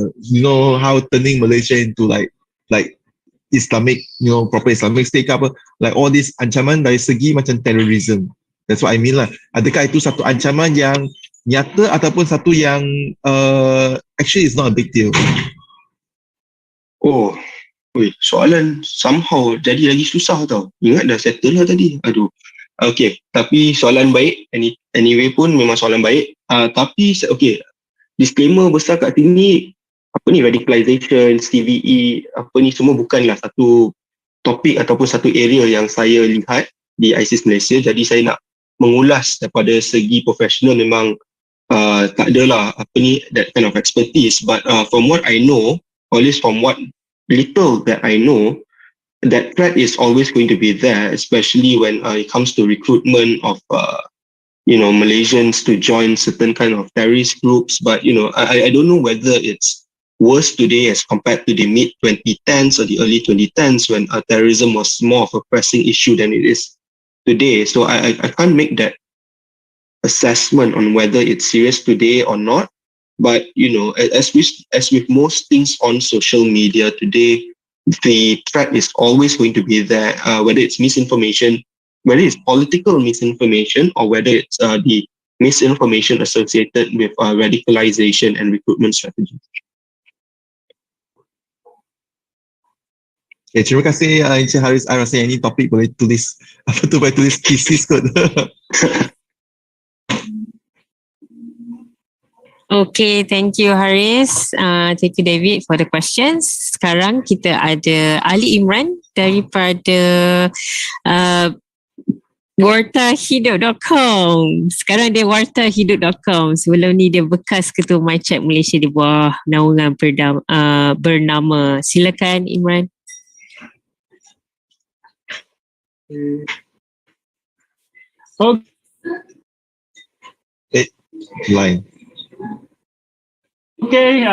how turning Malaysia into like Islamic, proper Islamic state ke apa, like all this ancaman dari segi macam terrorism. That's what I mean lah. Adakah itu satu ancaman yang nyata ataupun satu yang actually is not a big deal? Soalan somehow jadi lagi susah tau. Ingat dah settle lah tadi. Aduh. Okay, tapi soalan baik. Anyway pun memang soalan baik. Tapi disclaimer besar kat sini, radicalization, CVE, semua bukanlah satu topik ataupun satu area yang saya lihat di ISIS Malaysia. Jadi saya nak mengulas daripada segi profesional memang tak adalah that kind of expertise. But from what I know, or at least from what little that I know, that threat is always going to be there, especially when it comes to recruitment of Malaysians to join certain kind of terrorist groups. But I don't know whether it's worse today as compared to the mid 2010s or the early 2010s when terrorism was more of a pressing issue than it is today. So I can't make that assessment on whether it's serious today or not. But as with most things on social media today, the threat is always going to be there, whether it's misinformation, whether it's political misinformation, or whether it's the misinformation associated with radicalization and recruitment strategies. Okay, terima kasih Encik Haris. I rasa yang ini topik boleh tulis thesis kot. Okay, thank you Haris. Thank you David for the questions. Sekarang kita ada Ali Imran daripada wartahidup.com. Sekarang dia wartahidup.com. Sebelum ni dia bekas ketua MyChat Malaysia di bawah naungan bernama. Silakan Imran. Line. Okay,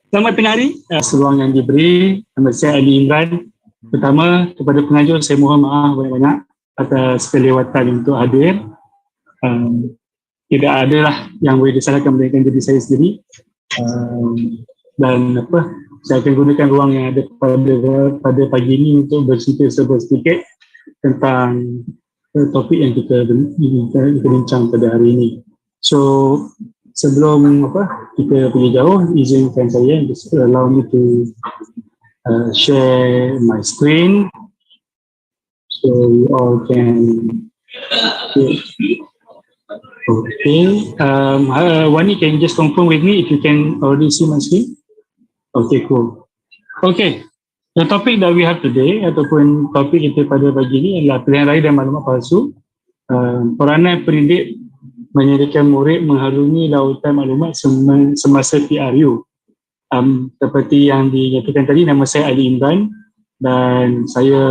selamat tengah hari. Seruang yang diberi, nama saya Ali Imran. Pertama, kepada pengajar saya mohon maaf banyak-banyak atas kelewatan untuk hadir. Tidak adalah yang boleh disalahkan melainkan diri saya sendiri. Dan saya akan gunakan ruang yang ada pada pagi ini untuk bercerita sedikit tentang topik yang kita bincang pada hari ini. So, sebelum kita pergi jauh, izinkan saya, just allow me to share my screen so you all can Wani, can you just confirm with me if you can already see my screen? Okay, cool. Okay, the topic that we have today ataupun topik kita pada pagi ini adalah pilihan raya dan maklumat palsu. Peranan pendidik menyediakan murid mengharungi lautan maklumat semasa PRU. Seperti yang dinyatakan tadi, nama saya Ali Imran dan saya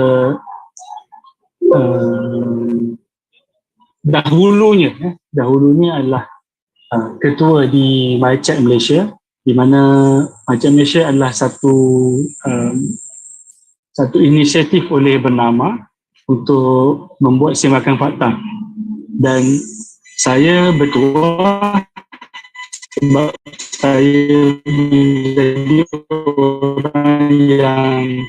dahulunya adalah ketua di MyChat Malaysia, di mana MyChat Malaysia adalah satu inisiatif oleh bernama untuk membuat semakan fakta. Dan saya bertuah sebab saya menjadi orang yang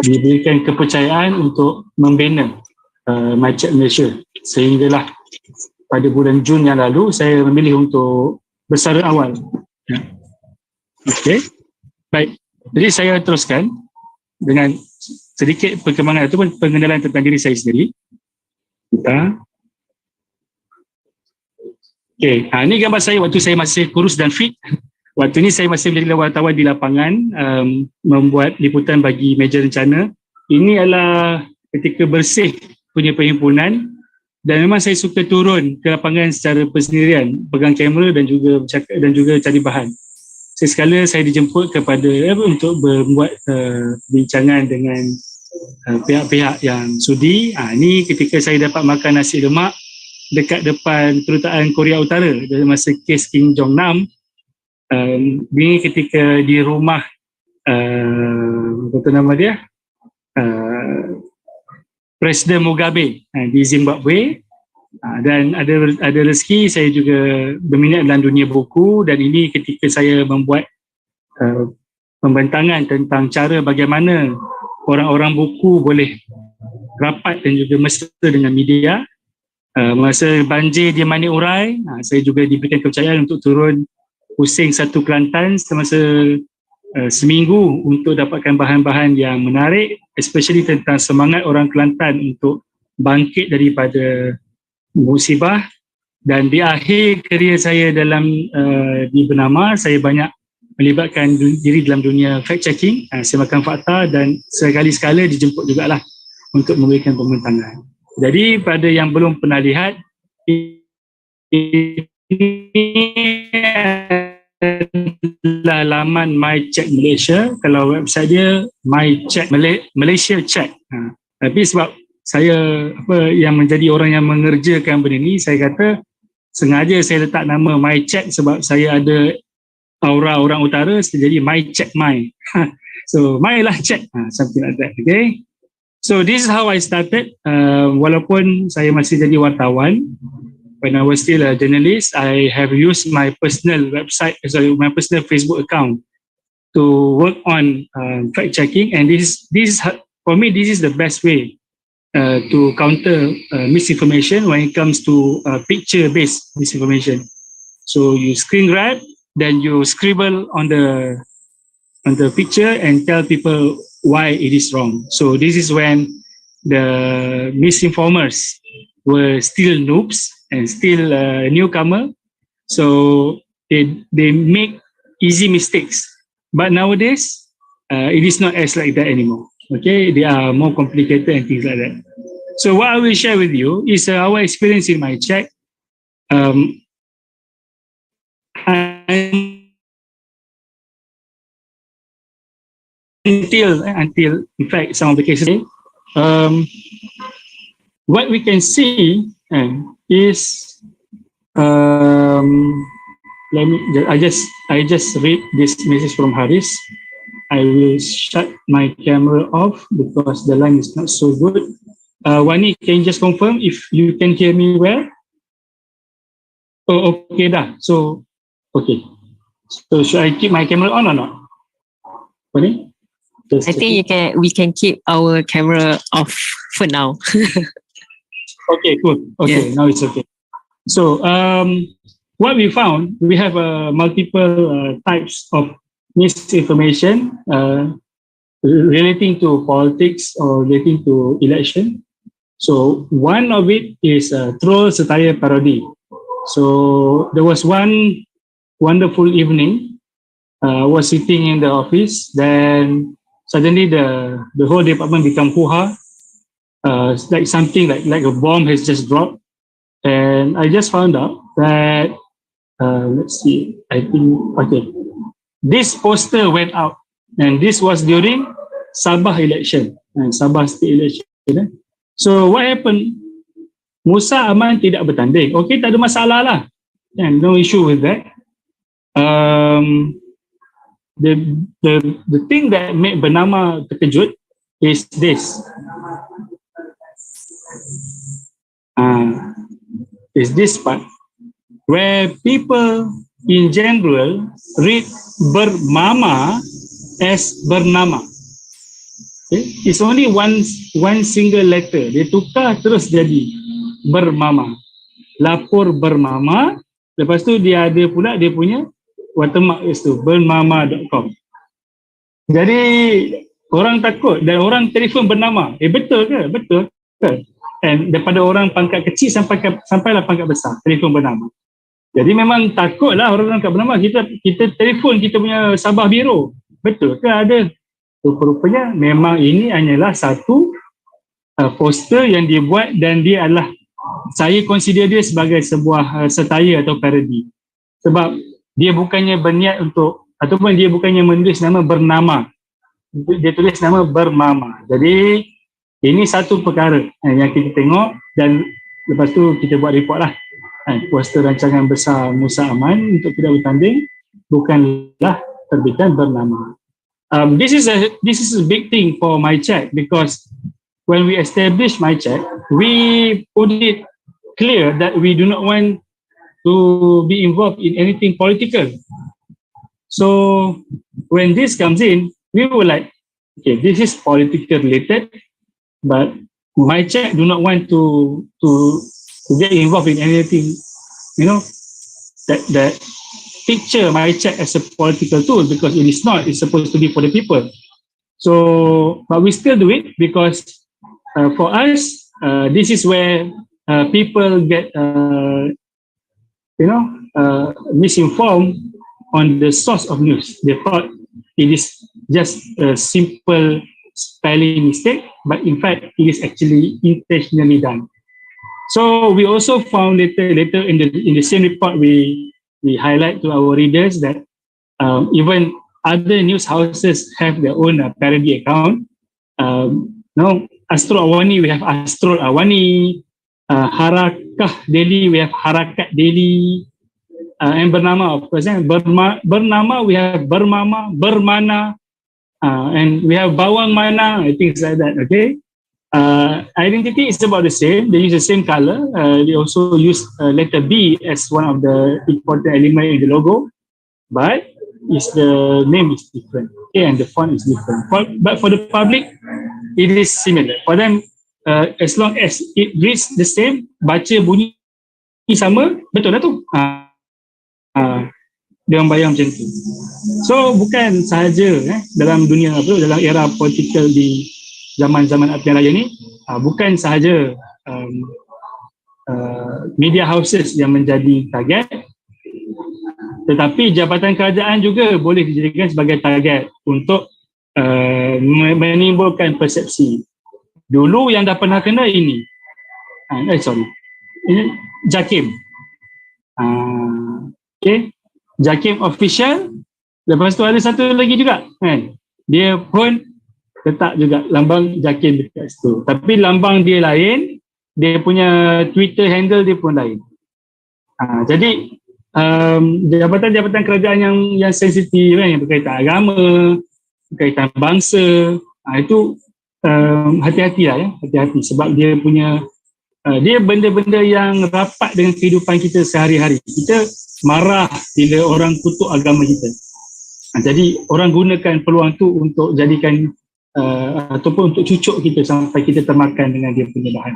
diberikan kepercayaan untuk membina MyChat Malaysia. Sehinggalah pada bulan Jun yang lalu saya memilih untuk bersara awal. Okey. Baik, jadi saya teruskan dengan sedikit perkembangan ataupun pengenalan tentang diri saya sendiri. Okey, ini gambar saya waktu saya masih kurus dan fit. Waktu ini saya masih menjadi wartawan di lapangan, membuat liputan bagi meja rencana. Ini adalah ketika bersih punya perhimpunan dan memang saya suka turun ke lapangan secara persendirian, pegang kamera dan juga cari bahan. Sekali saya dijemput untuk membuat bincangan dengan pihak-pihak yang sudi. Ini ketika saya dapat makan nasi lemak dekat depan kedutaan Korea Utara dalam masa kes Kim Jong Nam. Ini ketika di rumah betul nama dia Presiden Mugabe di Zimbabwe. Dan ada rezeki saya juga berminat dalam dunia buku, dan ini ketika saya membuat pembentangan tentang cara bagaimana orang-orang buku boleh rapat dan juga mesra dengan media. Masa banjir di Mani Urai, saya juga diberikan kepercayaan untuk turun pusing satu Kelantan semasa seminggu untuk dapatkan bahan-bahan yang menarik, especially tentang semangat orang Kelantan untuk bangkit daripada musibah. Dan di akhir kerjaya saya dalam di Bernama, saya banyak melibatkan diri dalam dunia fact checking, semakan fakta, dan sekali-sekala dijemput jugalah untuk memberikan pembentangan. Jadi pada yang belum pernah lihat, ini adalah laman My Check Malaysia. Kalau website dia My Check Malaysia Check. Tapi sebab saya yang menjadi orang yang mengerjakan benda ni, saya kata sengaja saya letak nama My Check sebab saya ada aura orang utara, jadi My Check My. So Marilah check, something like that. Okay. So this is how I started. Walaupun saya masih jadi wartawan, when I was still a journalist, I have used my personal website, my personal Facebook account to work on fact checking, and this for me, this is the best way to counter misinformation when it comes to picture-based misinformation. So you screen grab, then you scribble on the picture and tell people why it is wrong. So this is when the misinformers were still noobs and still newcomer. So they make easy mistakes. But nowadays, it is not as like that anymore. Okay, they are more complicated and things like that. So what I will share with you is our experience in My Check. Until in fact some of the cases, what we can see is I just read this message from Haris. I will shut my camera off because the line is not so good. Wani, can you just confirm if you can hear me well? Oh, okay dah. So, okay. So should I keep my camera on or not? Wani? I think we can keep our camera off for now. Okay, cool. Okay, yeah. Now it's okay. So, what we found, we have multiple types of misinformation relating to politics or relating to election. So, one of it is troll satire parody. So, there was one wonderful evening. I was sitting in the office, then suddenly the whole department become hoo-ha. Like something like a bomb has just dropped. And I just found out that, let's see, I think, okay. This poster went out, and this was during Sabah election, and Sabah state election. So what happened? Musa Aman tidak bertanding. Okay, tak ada masalah lah. And no issue with that. The thing that made Bernama terkejut is this. Is this part where people in general read bermama as bernama. Okay? It's only one single letter. Dia tukar terus jadi bermama. Lapor bermama. Lepas tu dia ada pula dia punya watermark itu bermama.com. Jadi orang takut dan orang telefon bernama. Betul ke? Betul ke? Dan daripada orang pangkat kecil sampailah pangkat besar, telefon bernama. Jadi memang takutlah orang pangkat bernama. Kita telefon kita punya Sabah Biro. Betul ke ada? Rupanya memang ini hanyalah satu poster yang dia buat, dan dia adalah, saya consider dia sebagai sebuah satire atau parody. Sebab dia bukannya berniat untuk, ataupun dia bukannya menulis nama bernama. Dia tulis nama bermama. Jadi ini satu perkara yang kita tengok, dan lepas tu kita buat report lah. Poster rancangan besar Musa Aman untuk tidak bertanding. bukanlah terbitan bernama. This is a big thing for MyChat, because when we establish MyChat, we put it clear that we do not want to be involved in anything political. So when this comes in, we were like, okay, this is political related, but MyChat do not want to get involved in anything, that picture MyChat as a political tool, because it is not. It's supposed to be for the people. So, but we still do it because for us, this is where people get, misinformed on the source of news. They thought it is just a simple spelling mistake, but in fact, it is actually intentionally done. So we also found later in the same report, we highlight to our readers that even other news houses have their own parody account. Astro Awani, we have Astro Awani. Harakah Daily, we have Harakat Daily. And Bernama, of course. Bernama, we have Bermama, Bermana. And we have Bawang Mana, things like that, okay? Identity is about the same. They use the same color. They also use letter B as one of the important elements in the logo, but the name is different, okay, and the font is different. But for the public, it is similar. For them, as long as it reads the same, baca bunyi sama, betul lah tu. Dia orang bayang macam tu. So bukan sahaja dalam dunia dalam era politikal di zaman-zaman pilihan raya ni, bukan sahaja media houses yang menjadi target, tetapi jabatan kerajaan juga boleh dijadikan sebagai target untuk menimbulkan persepsi. Dulu yang dah pernah kena ini, ini JAKIM. Okay, JAKIM official. Lepas tu ada satu lagi juga, dia pun letak juga lambang JAKIM dekat situ. Tapi lambang dia lain, dia punya Twitter handle dia pun lain. Jadi jabatan-jabatan kerajaan yang sensitif, yang berkaitan agama, berkaitan bangsa, itu hati-hatilah, hati-hati, sebab dia punya dia benda-benda yang rapat dengan kehidupan kita sehari-hari. Kita marah bila orang kutuk agama kita. Jadi orang gunakan peluang tu untuk jadikan ataupun untuk cucuk kita sampai kita termakan dengan dia punya bahan.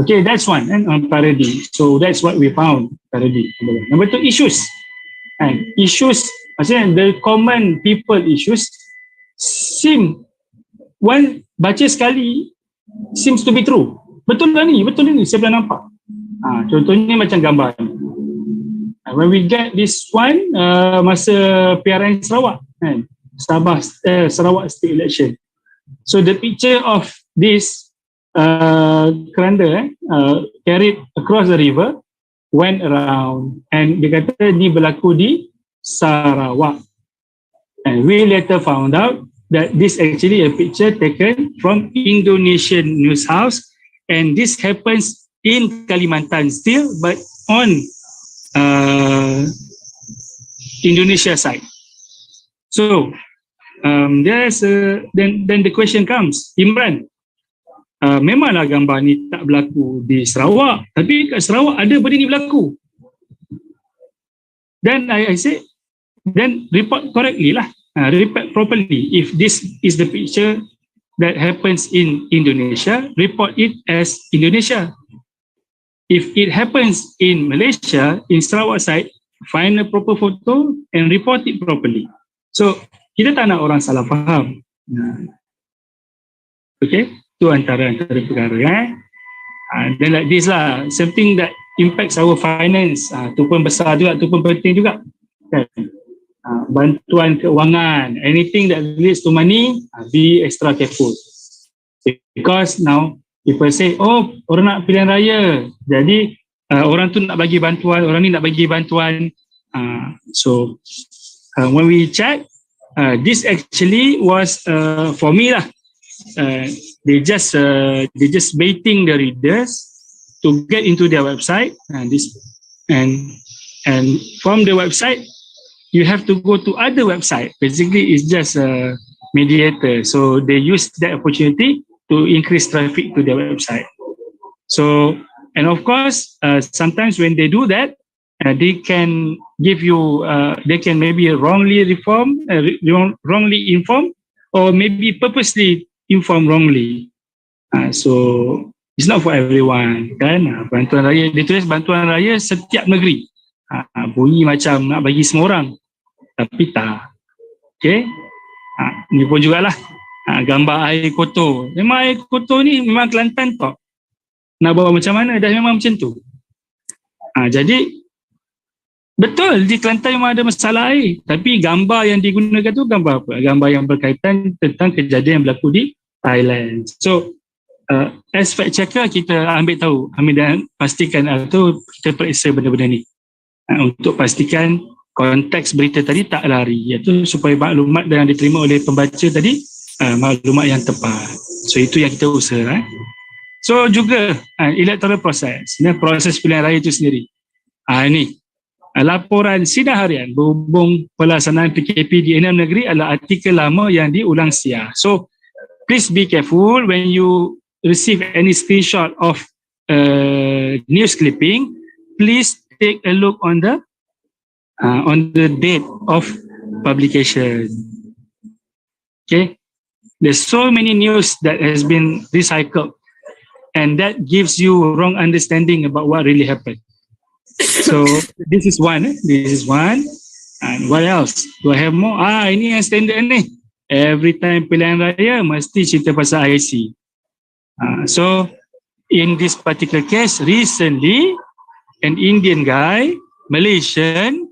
Okay, that's one on parody. So that's what we found, parody. Number two, issues. Issues, maksudnya the common people issues seem, one baca sekali seems to be true. Betul lah ni, saya pernah nampak. Contohnya macam gambar ni. When we get this one, masa PRN Sarawak, Sarawak State Election. So the picture of this keranda carried across the river, went around, and dia kata ni berlaku di Sarawak. And we later found out that this actually a picture taken from Indonesian news house, and this happens in Kalimantan still, but on Indonesia side. So there's then the question comes, Imran, memanglah gambar ni tak berlaku di Sarawak, tapi kat Sarawak ada benda ni berlaku. Then I say, then report correctly lah, report properly. If this is the picture that happens in Indonesia, report it as Indonesia. If it happens in Malaysia, in Sarawak side, find a proper photo and report it properly. So kita tak nak orang salah faham. Okay, itu antara perkara. Then like this lah, something that impacts our finance, tu pun besar juga, tu pun penting juga. Bantuan keuangan, anything that relates to money, be extra careful. Because now people say, oh, orang nak pilihan raya, jadi orang tu nak bagi bantuan, orang ni nak bagi bantuan. So when we check, this actually was for me lah. They just baiting the readers to get into their website, and from the website you have to go to other website. Basically, it's just a mediator. So they use that opportunity to increase traffic to their website. So, and of course, sometimes when they do that, they can give you, they can maybe wrongly inform, or maybe purposely inform wrongly. So it's not for everyone, kan? Bantuan raya, dia tulis bantuan raya setiap negeri. Bunyi macam nak bagi semua orang, tapi tak. Okay, ni pun jugalah gambar air kotor. Memang air kotor ni memang Kelantan tak. Nak bawa macam mana, dah memang macam tu. Jadi betul di Kelantan memang ada masalah air, tapi gambar yang digunakan tu gambar apa? Gambar yang berkaitan tentang kejadian yang berlaku di Thailand. So as fact checker, kita ambil dan pastikan atau kita periksa benda-benda ni untuk pastikan konteks berita tadi tak lari, iaitu supaya maklumat yang diterima oleh pembaca tadi maklumat yang tepat. So itu yang kita usaha. So juga electoral process, proses pilihan raya itu sendiri. Ini laporan sidang harian berhubung pelaksanaan PKP di 6 negeri adalah artikel lama yang diulang siar. So please be careful when you receive any screenshot of news clipping. Please take a look on the date of publication. Okay, there's so many news that has been recycled, and that gives you wrong understanding about what really happened. So this is one. And what else? Do I have more? Ini yang standard ni. Every time pilihan raya mesti cerita pasal IC. So in this particular case, recently an Indian guy, Malaysian,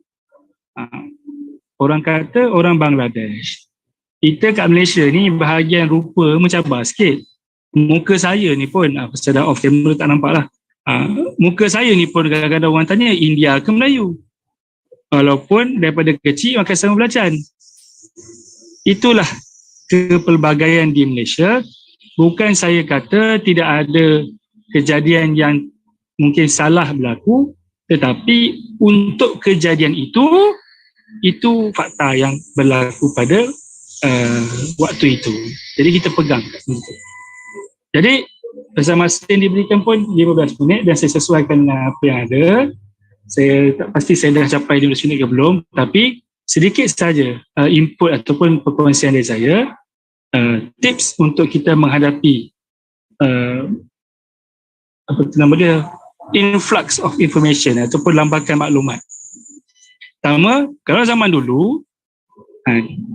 orang kata orang Bangladesh. Kita kat Malaysia ni bahagian rupa mencabar sikit. Muka saya ni pun secara off camera tak nampak lah. Muka saya ni pun kadang-kadang orang tanya India ke Melayu. Walaupun daripada kecil makan sama belacan. Itulah kepelbagaian di Malaysia. Bukan saya kata tidak ada kejadian yang mungkin salah berlaku, tetapi untuk kejadian itu fakta yang berlaku pada waktu itu. Jadi kita pegang. Jadi masa yang diberikan pun 15 minit dan saya sesuaikan dengan apa yang ada. Saya tak pasti saya dah capai 15 minit ke belum, tapi sedikit saja input ataupun perkongsian dari saya, tips untuk kita menghadapi apa nama dia, influx of information ataupun lambakan maklumat. Pertama, kalau zaman dulu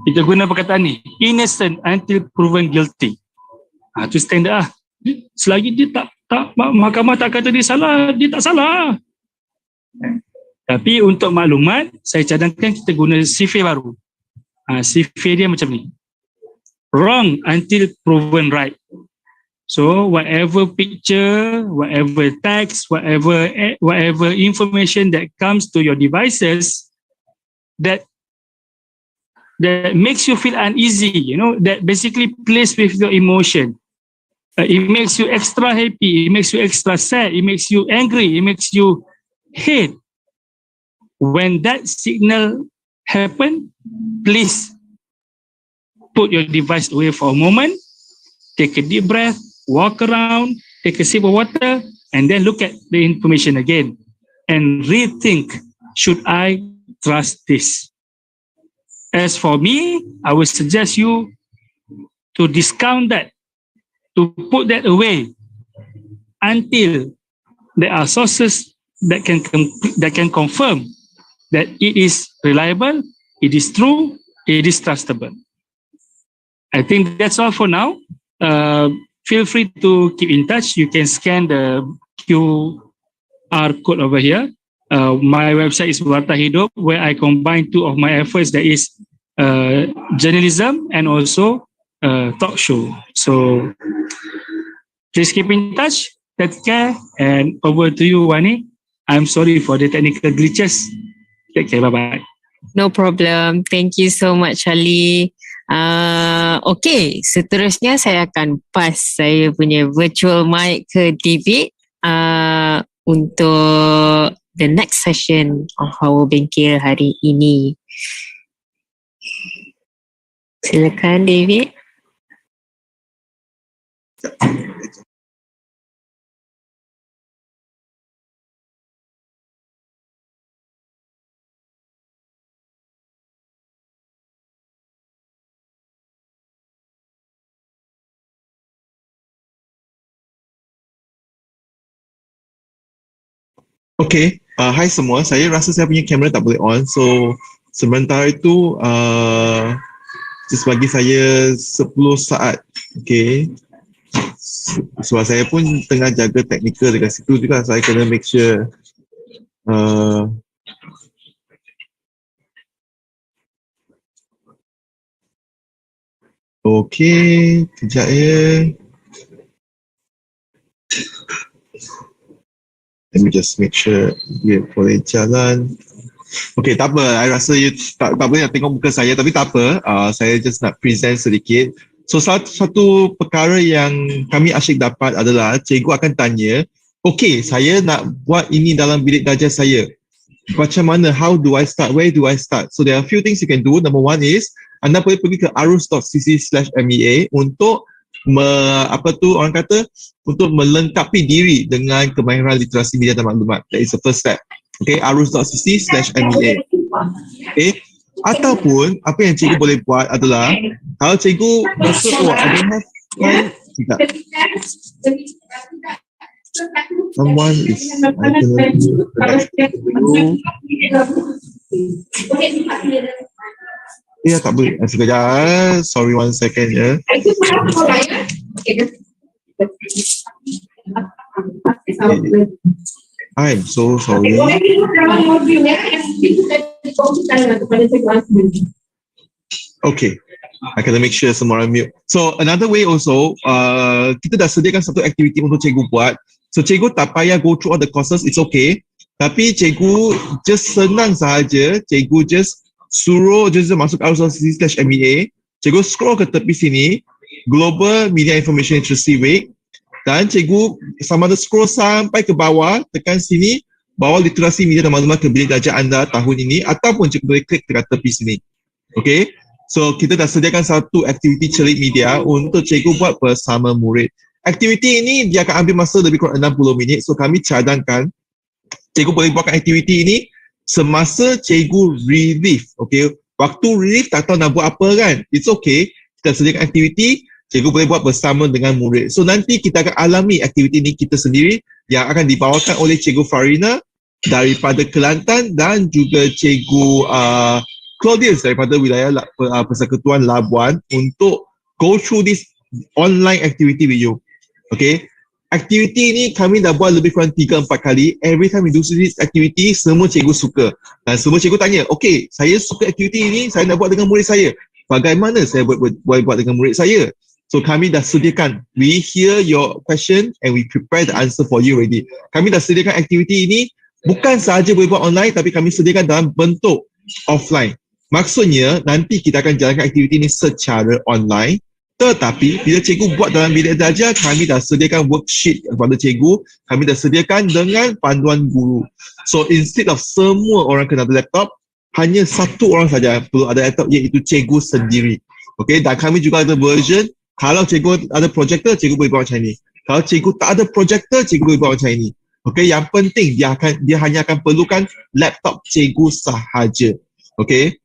kita guna perkataan ni, innocent until proven guilty. Itu standard lah. Selagi dia tak mahkamah tak kata dia salah, dia tak salah. Tapi untuk maklumat, saya cadangkan kita guna sifir baru. Sifir dia macam ni. Wrong until proven right. So whatever picture, whatever text, whatever information that comes to your devices that makes you feel uneasy, that basically plays with your emotion. It makes you extra happy, it makes you extra sad, it makes you angry, it makes you hate. When that signal happen, please put your device away for a moment, take a deep breath, walk around, take a sip of water, and then look at the information again and rethink, should I trust this? As for me, I would suggest you to discount that, to put that away until there are sources that can confirm that it is reliable, it is true, it is trustable. I think that's all for now. Feel free to keep in touch. You can scan the QR code over here. My website is Warta Hidup, where I combine two of my efforts, that is journalism and also talk show. So please keep in touch. Take care, and over to you, Wani. I'm sorry for the technical glitches. Take care. Bye-bye. No problem. Thank you so much, Ali. Okay, seterusnya saya akan pass saya punya virtual mic ke David untuk the next session of our bengkel hari ini. Silakan David. Okay, hai semua. Saya rasa saya punya kamera tak boleh on. So, sementara itu, just bagi saya 10 saat. Okay. Sebab saya pun tengah jaga teknikal dekat situ juga. Saya kena make sure okay, kejap ya. Let me just make sure dia boleh jalan. Okay, tak apa. I rasa you tak boleh nak tengok muka saya, tapi tak apa. Saya just nak present sedikit. So, satu perkara yang kami asyik dapat adalah cikgu akan tanya, okay, saya nak buat ini dalam bilik darjah saya. Macam mana? How do I start? Where do I start? So, there are a few things you can do. Number one is, anda boleh pergi ke arus.cc/mea untuk untuk melengkapi diri dengan kemahiran literasi media dan maklumat. That is the first step. Okay, arus.cc/mea. Okay, ataupun apa yang cikgu boleh buat adalah, kalau cikgu rasa, I don't have time, someone is, ya, tak boleh. Sekejap. Sorry, 1 second ya. I'm so sorry. Okay. I kena make sure semua orang mute. So, another way also, kita dah sediakan satu aktiviti untuk cikgu buat. So, cikgu tak payah go through all the courses, it's okay. Tapi cikgu just senang sahaja, cikgu just suruh just masuk arus.cc/mea, cikgu scroll ke tepi sini, Global Media Information Literacy Week, dan cikgu sama ada scroll sampai ke bawah, tekan sini, bawa literasi media dan maklumat ke bilik darjah anda tahun ini, ataupun cikgu boleh klik dekat tepi sini. Okay, so kita dah sediakan satu aktiviti celik media untuk cikgu buat bersama murid. Aktiviti ini dia akan ambil masa lebih kurang 60 minit, so kami cadangkan cikgu boleh buatkan aktiviti ini semasa cikgu relief. Okay, waktu relief tak tahu nak buat apa kan, it's okay, kita sediakan aktiviti, cikgu boleh buat bersama dengan murid. So nanti kita akan alami aktiviti ini kita sendiri yang akan dibawakan oleh Cikgu Farina daripada Kelantan dan juga Cikgu Claudius daripada wilayah Persekutuan Labuan untuk go through this online activity with you. Okay, aktiviti ini kami dah buat lebih kurang 3-4 kali. Every time we do this activity, semua cikgu suka. Dan semua cikgu tanya, okay, saya suka aktiviti ini, saya nak buat dengan murid saya. Bagaimana saya boleh buat dengan murid saya? So kami dah sediakan, we hear your question and we prepare the answer for you already. Kami dah sediakan aktiviti ini, bukan sahaja boleh buat online, tapi kami sediakan dalam bentuk offline. Maksudnya, nanti kita akan jalankan aktiviti ini secara online. Tetapi bila cikgu buat dalam bilik darjah, kami dah sediakan worksheet kepada cikgu, kami dah sediakan dengan panduan guru. So instead of semua orang kena ada laptop, hanya satu orang saja perlu ada laptop, iaitu cikgu sendiri. Okay, dan kami juga ada version, kalau cikgu ada projector, cikgu boleh buat macam ini. Kalau cikgu tak ada projector, cikgu boleh buat macam ini. Okay, yang penting dia hanya akan perlukan laptop cikgu sahaja. Okay,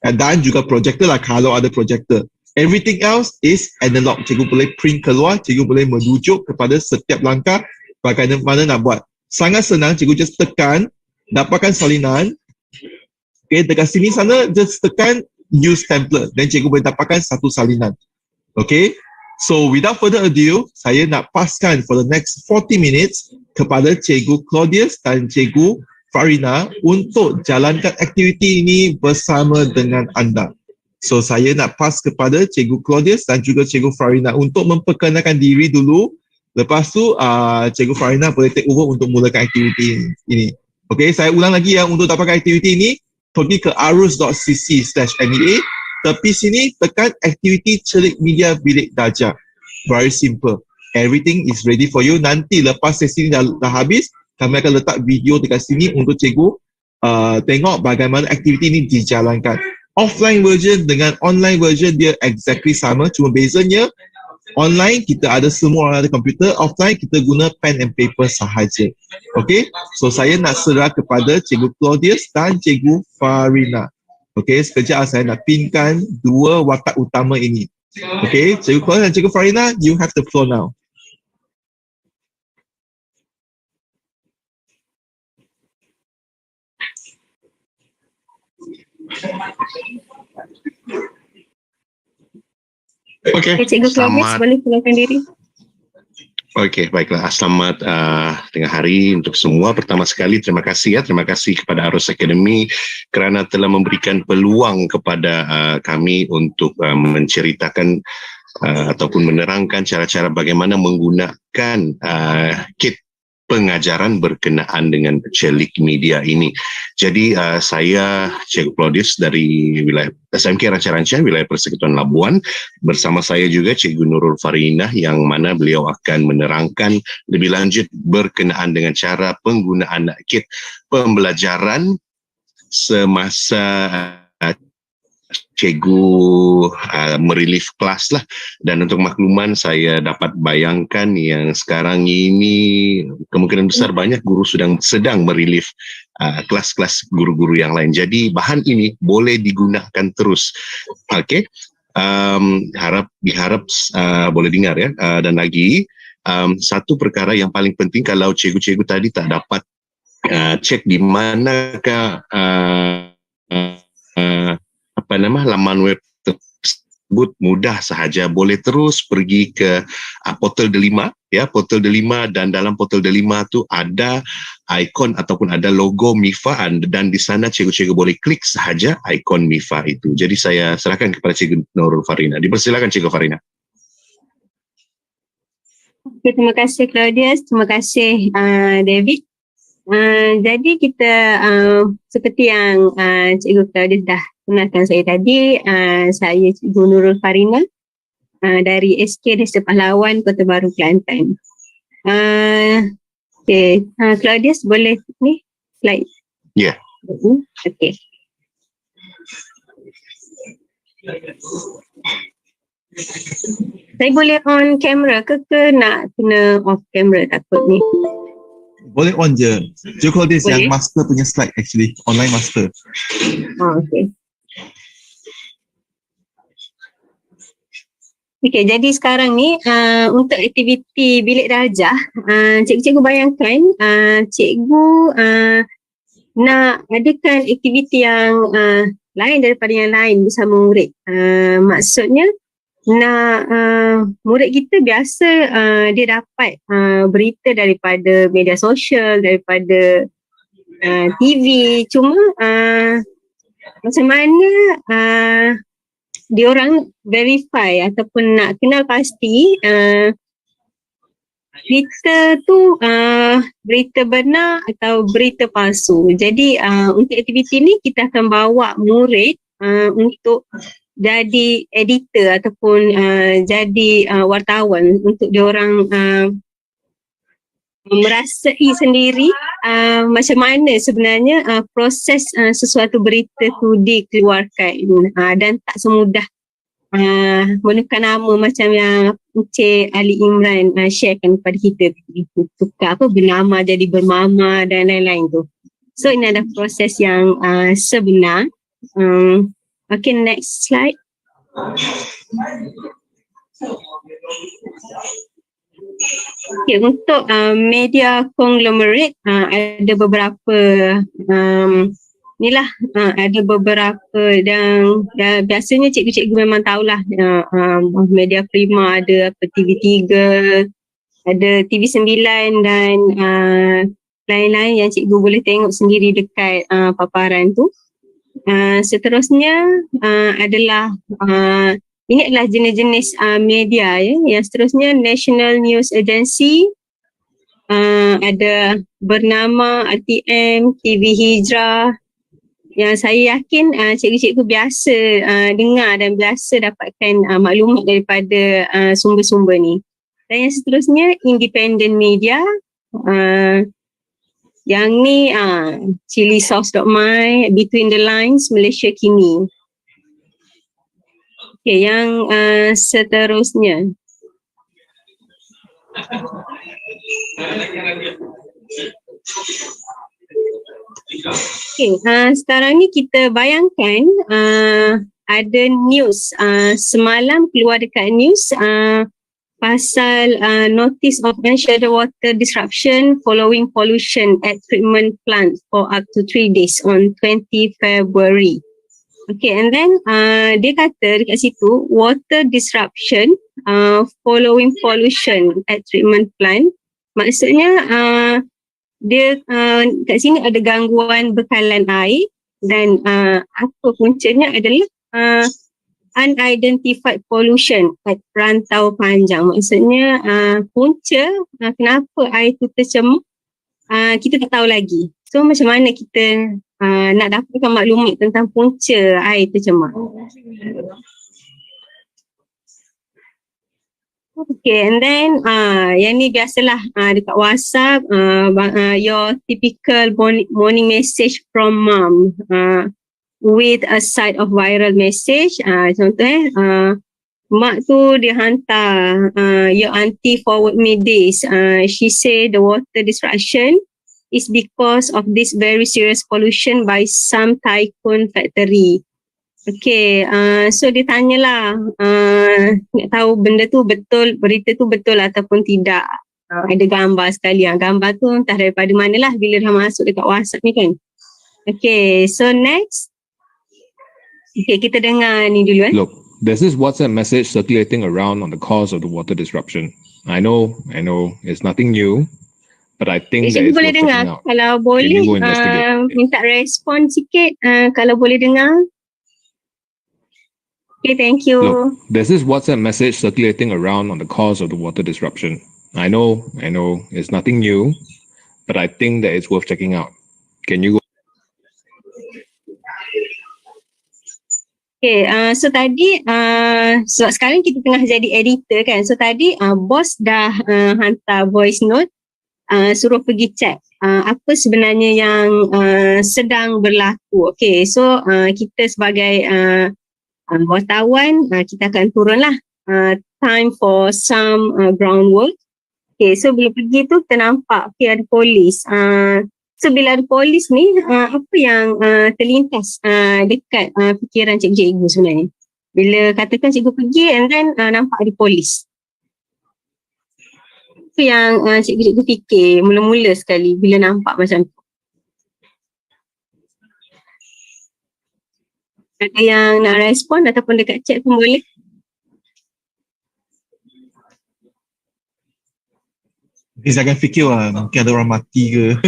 dan juga projector lah kalau ada projector. Everything else is analog. Cikgu boleh print keluar, cikgu boleh merujuk kepada setiap langkah bagaimana nak buat. Sangat senang, cikgu just tekan, dapatkan salinan. Okay, dekat sini sana, just tekan use template. Dan cikgu boleh dapatkan satu salinan. Okay, so without further ado, saya nak paskan for the next 40 minutes kepada Cikgu Claudius dan Cikgu Farina untuk jalankan aktiviti ini bersama dengan anda. So saya nak pass kepada Cikgu Claudius dan juga Cikgu Farina untuk memperkenalkan diri dulu. Lepas tu Cikgu Farina boleh take over untuk mulakan aktiviti ini. Okay, saya ulang lagi ya, untuk dapatkan aktiviti ini, pergi ke arus.cc/mea, tepi sini tekan aktiviti celik media bilik darjah. Very simple. Everything is ready for you. Nanti lepas sesi ini dah habis, kami akan letak video dekat sini untuk cikgu tengok bagaimana aktiviti ini dijalankan. Offline version dengan online version dia exactly sama, cuma bezanya online kita ada semua orang ada komputer, offline kita guna pen and paper sahaja. Okay, so saya nak serah kepada Cikgu Claudius dan Cikgu Farina. Okay, sekejap saya nak pinkan dua watak utama ini. Okay, Cikgu Claudius dan Cikgu Farina, you have the floor now. Okey, Cikgu Claudius boleh silakan diri. Okey, baiklah. Selamat tengah hari untuk semua. Pertama sekali terima kasih kepada Arus Akademi kerana telah memberikan peluang kepada kami untuk menceritakan ataupun menerangkan cara-cara bagaimana menggunakan kit pengajaran berkenaan dengan celik media ini. Jadi saya Cikgu Claudius dari wilayah SMK Ranca-Ranca, wilayah Persekutuan Labuan. Bersama saya juga Cikgu Nurul Farinah yang mana beliau akan menerangkan lebih lanjut berkenaan dengan cara penggunaan kit pembelajaran semasa cikgu merelief kelas lah. Dan untuk makluman, saya dapat bayangkan yang sekarang ini kemungkinan besar banyak guru sedang merelief kelas-kelas guru-guru yang lain. Jadi bahan ini boleh digunakan terus. Okey, diharap boleh dengar ya. Dan lagi satu perkara yang paling penting, kalau cikgu-cikgu tadi tak dapat cek di manakah laman web tersebut, mudah sahaja boleh terus pergi ke portal Delima ya, portal Delima, dan dalam portal Delima tu ada ikon ataupun ada logo MIFA dan di sana cikgu-cikgu boleh klik sahaja ikon MIFA itu. Jadi saya serahkan kepada Cikgu Nurul Farina. Dipersilakan Cikgu Farina. Okay, terima kasih Claudius, terima kasih David. Jadi kita seperti yang Cikgu Claudius dah kenalkan saya tadi, saya Cikgu Nurul Farina dari SK Desa Pahlawan, Kota Baru, Kelantan. Okay, Claudius boleh ni slide? Ya. Yeah. Okay. Saya boleh on kamera ke nak kena off kamera takut ni? Boleh on je. Cikgu Claudius yang master punya slide actually, online master. Okay. Okay, jadi sekarang ni untuk aktiviti bilik darjah, cikgu-cikgu bayangkan cikgu nak adakan aktiviti yang lain daripada yang lain bersama murid. Maksudnya nak murid kita biasa dia dapat berita daripada media sosial, daripada TV, cuma macam mana diorang verify ataupun nak kenal pasti berita tu berita benar atau berita palsu. Jadi untuk aktiviti ni kita akan bawa murid untuk jadi editor ataupun jadi wartawan untuk diorang merasai sendiri macam mana sebenarnya proses sesuatu berita tu dikeluarkan, dan tak semudah menekan nama macam yang Encik Ali Imran sharekan kepada kita, tukar bernama jadi bermama dan lain-lain tu. So ini adalah proses yang sebenar. Okay, next slide. Okay, untuk media conglomerate ada beberapa ada beberapa dan biasanya cikgu-cikgu memang tahulah media prima ada TV3, ada TV9 dan lain-lain yang cikgu boleh tengok sendiri dekat paparan tu. Seterusnya adalah ini adalah jenis-jenis media ya. Yang seterusnya National News Agency, ada bernama RTM, TV Hijrah, yang saya yakin cikgu-cikgu biasa dengar dan biasa dapatkan maklumat daripada sumber-sumber ni. Dan yang seterusnya Independent Media, Yang ni chili sauce dot my, between the lines, Malaysia kini. Okay, yang seterusnya. Okay, sekarang ni kita bayangkan ada news. Semalam keluar dekat news pasal notice of unsheltered water disruption following pollution at treatment plant for up to 3 days on 20 February. Okay, and then dia kata dekat situ, water disruption following pollution at treatment plant. Maksudnya dia kat sini ada gangguan bekalan air dan apa puncanya adalah unidentified pollution at rantau panjang. Maksudnya punca kenapa air tu tercemar kita tak tahu lagi. So macam mana kita nak dapatkan maklumat tentang punca air tercemar? Okay, and then yang ni biasalah dekat WhatsApp, your typical morning message from mom with a side of viral message. Contoh mak tu dia hantar, your auntie forward me this. She say the water disruption is because of this very serious pollution by some tycoon factory. Okay, so dia tanyalah, nak tahu benda tu betul, berita tu betul ataupun tidak. Ada gambar sekali. Gambar tu entah daripada manalah bila dah masuk dekat WhatsApp ni kan. Okay, so next. Okay, kita dengar ni dulu Look, there's this WhatsApp message circulating around on the cause of the water disruption. I know, it's nothing new, but I think that it's boleh worth dengar. checking out. Kalau Can boleh, you go investigate? minta respon sikit kalau boleh dengar. Okay, thank you. Look, there's this WhatsApp message circulating around on the cause of the water disruption. I know, it's nothing new, but I think that it's worth checking out. Can you go? Okay, so tadi sebab sekarang kita tengah jadi editor kan, so tadi bos dah hantar voice note suruh pergi check apa sebenarnya yang sedang berlaku. Okay, so kita sebagai wartawan kita akan turunlah time for some groundwork. Okay, so bila pergi tu kita nampak ada polis. So bila ada polis ni, apa yang terlintas dekat fikiran cikgu-cikgu sebenarnya? Bila katakan cikgu pergi and then nampak ada polis. Apa yang cikgu-cikgu fikir mula-mula sekali bila nampak macam tu? Ada yang nak respon ataupun dekat chat pun boleh. Saya akan fikir mungkin ada orang mati ke.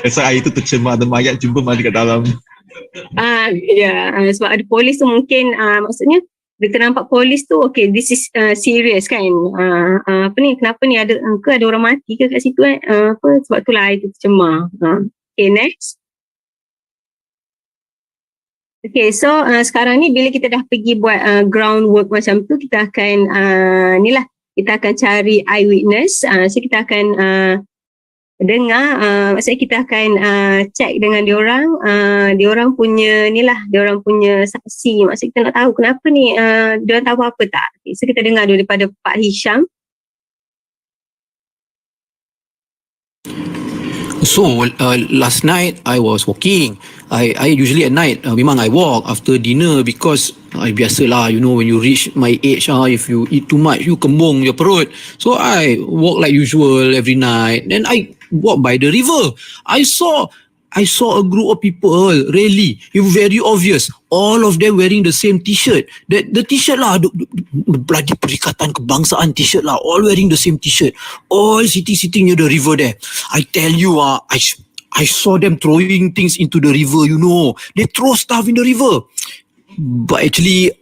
Rasa air tu tercemar, ada mayat jumpa mati kat dalam. Sebab ada polis tu mungkin maksudnya bila nampak polis tu, okay, this is serious kan. Apa ni, kenapa ni ada orang mati ke kat situ sebab tu lah air tu tercemar. Okay, next. Okay, so sekarang ni bila kita dah pergi buat groundwork macam tu, kita akan kita akan cari eyewitness. So kita akan dengar, maksudnya kita akan check dengan diorang punya diorang punya saksi. Maksudnya kita nak tahu kenapa ni, diorang tahu apa tak. Okay, so kita dengar dulu daripada Pak Hisham. So last night I was walking. I usually at night memang I walk after dinner because biasalah, when you reach my age, if you eat too much you kembung your perut. So I walk like usual every night. Then I walk by the river. I saw a group of people, really, it was very obvious. All of them wearing the same t-shirt. The t-shirt lah, the bloody Perikatan Kebangsaan t-shirt lah, all wearing the same t-shirt. All sitting near the river there. I tell you, I saw them throwing things into the river, They throw stuff in the river. But actually,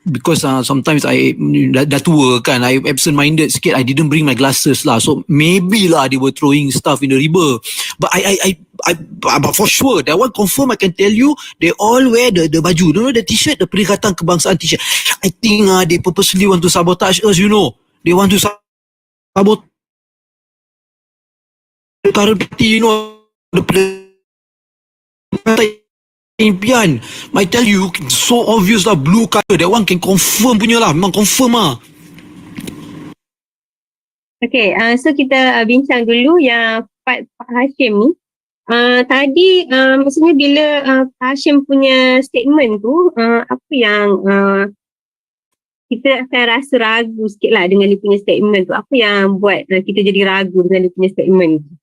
because sometimes I dah tua kan, I absent-minded sikit, I didn't bring my glasses lah, so maybe lah they were throwing stuff in the river. But but for sure, that one confirm I can tell you, they all wear the baju, the t-shirt, the Perikatan Kebangsaan t-shirt. I think they purposely want to sabotage us, They want to sabotage current party, impian. I tell you, so obvious lah, blue color. That one can confirm punya lah. Memang confirm lah. Okay, so kita bincang dulu yang Pak Hashim ni. Tadi maksudnya bila Pak Hashim punya statement tu, apa yang kita akan rasa ragu sikit lah dengan dia punya statement tu. Apa yang buat kita jadi ragu dengan dia punya statement tu?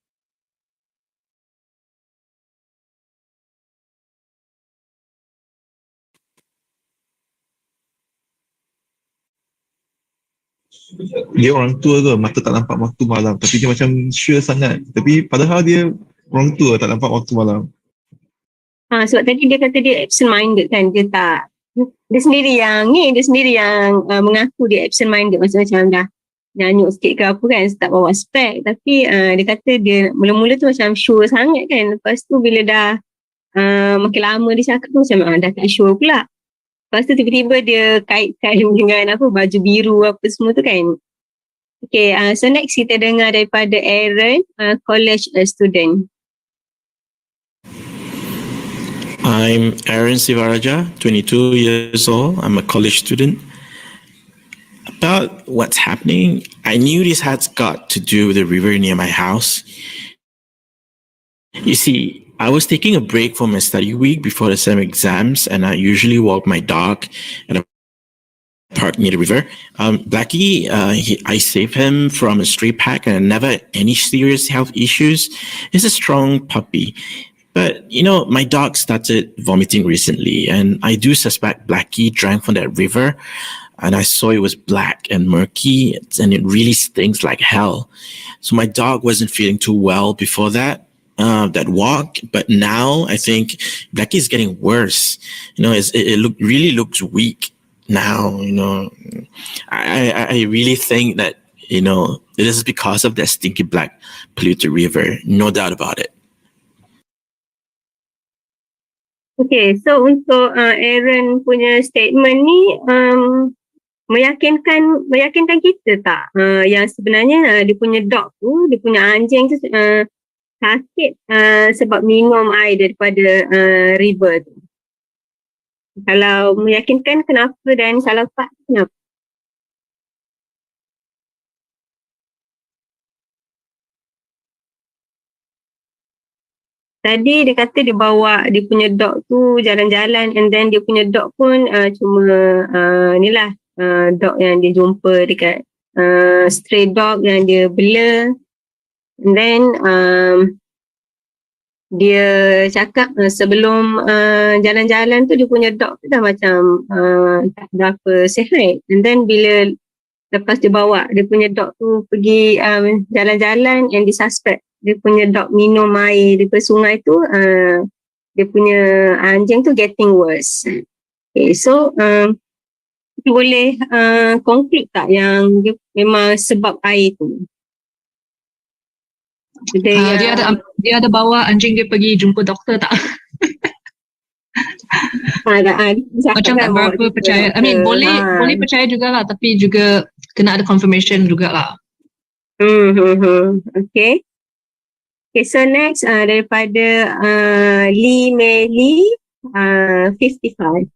Dia orang tua ke, mata tak nampak waktu malam, tapi dia macam sure sangat, tapi padahal dia orang tua tak nampak waktu malam. Sebab tadi dia kata dia absent minded kan, dia sendiri yang mengaku dia absent minded, macam dah nyanyuk sikit ke apa kan, tak bawa spek, tapi dia kata dia mula-mula tu macam sure sangat kan, lepas tu bila dah makin lama dia cakap tu macam dah tak sure pula. Lepas tu tiba-tiba dia kait-kait dengan baju biru apa semua tu kan. Okay, so next kita dengar daripada Aaron, college student. I'm Aaron Sivaraja, 22 years old. I'm a college student. About what's happening, I knew this had got to do with the river near my house. You see, I was taking a break for my study week before the sem exams, and I usually walk my dog at a park near the river. Blackie, I saved him from a stray pack and never had any serious health issues. He's a strong puppy. But, you know, my dog started vomiting recently, and I do suspect Blackie drank from that river, and I saw it was black and murky, and it really stinks like hell. So my dog wasn't feeling too well before that walk, but now I think Blackie is getting worse. You know, it really looks weak now. You know, I really think that, you know, it is because of that stinky black polluted river. No doubt about it. Okay, so untuk Aaron punya statement ni meyakinkan kita tak yang sebenarnya dia punya dog tu, dia punya anjing tu sakit sebab minum air daripada river tu. Kalau meyakinkan, kenapa, dan kalau tak, kenapa? Tadi dia kata dia bawa dia punya dog tu jalan-jalan, and then dia punya dog pun cuma ni lah dog yang dia jumpa dekat stray dog yang dia bela. And then dia cakap sebelum jalan-jalan tu dia punya dog tu dah macam tak berapa sihat. And then bila lepas dia bawa dia punya dog tu pergi jalan-jalan, and dia suspect dia punya dog minum air daripada sungai tu, dia punya anjing tu getting worse. Okay, so kita boleh conclude tak yang dia memang sebab air tu? Dia ada bawa anjing dia pergi jumpa doktor tak? Macam tak berapa percaya. I mean, boleh percaya jugalah, tapi juga kena ada confirmation jugalah. Okay. Okay, so next daripada Lee Mei Lee, 55.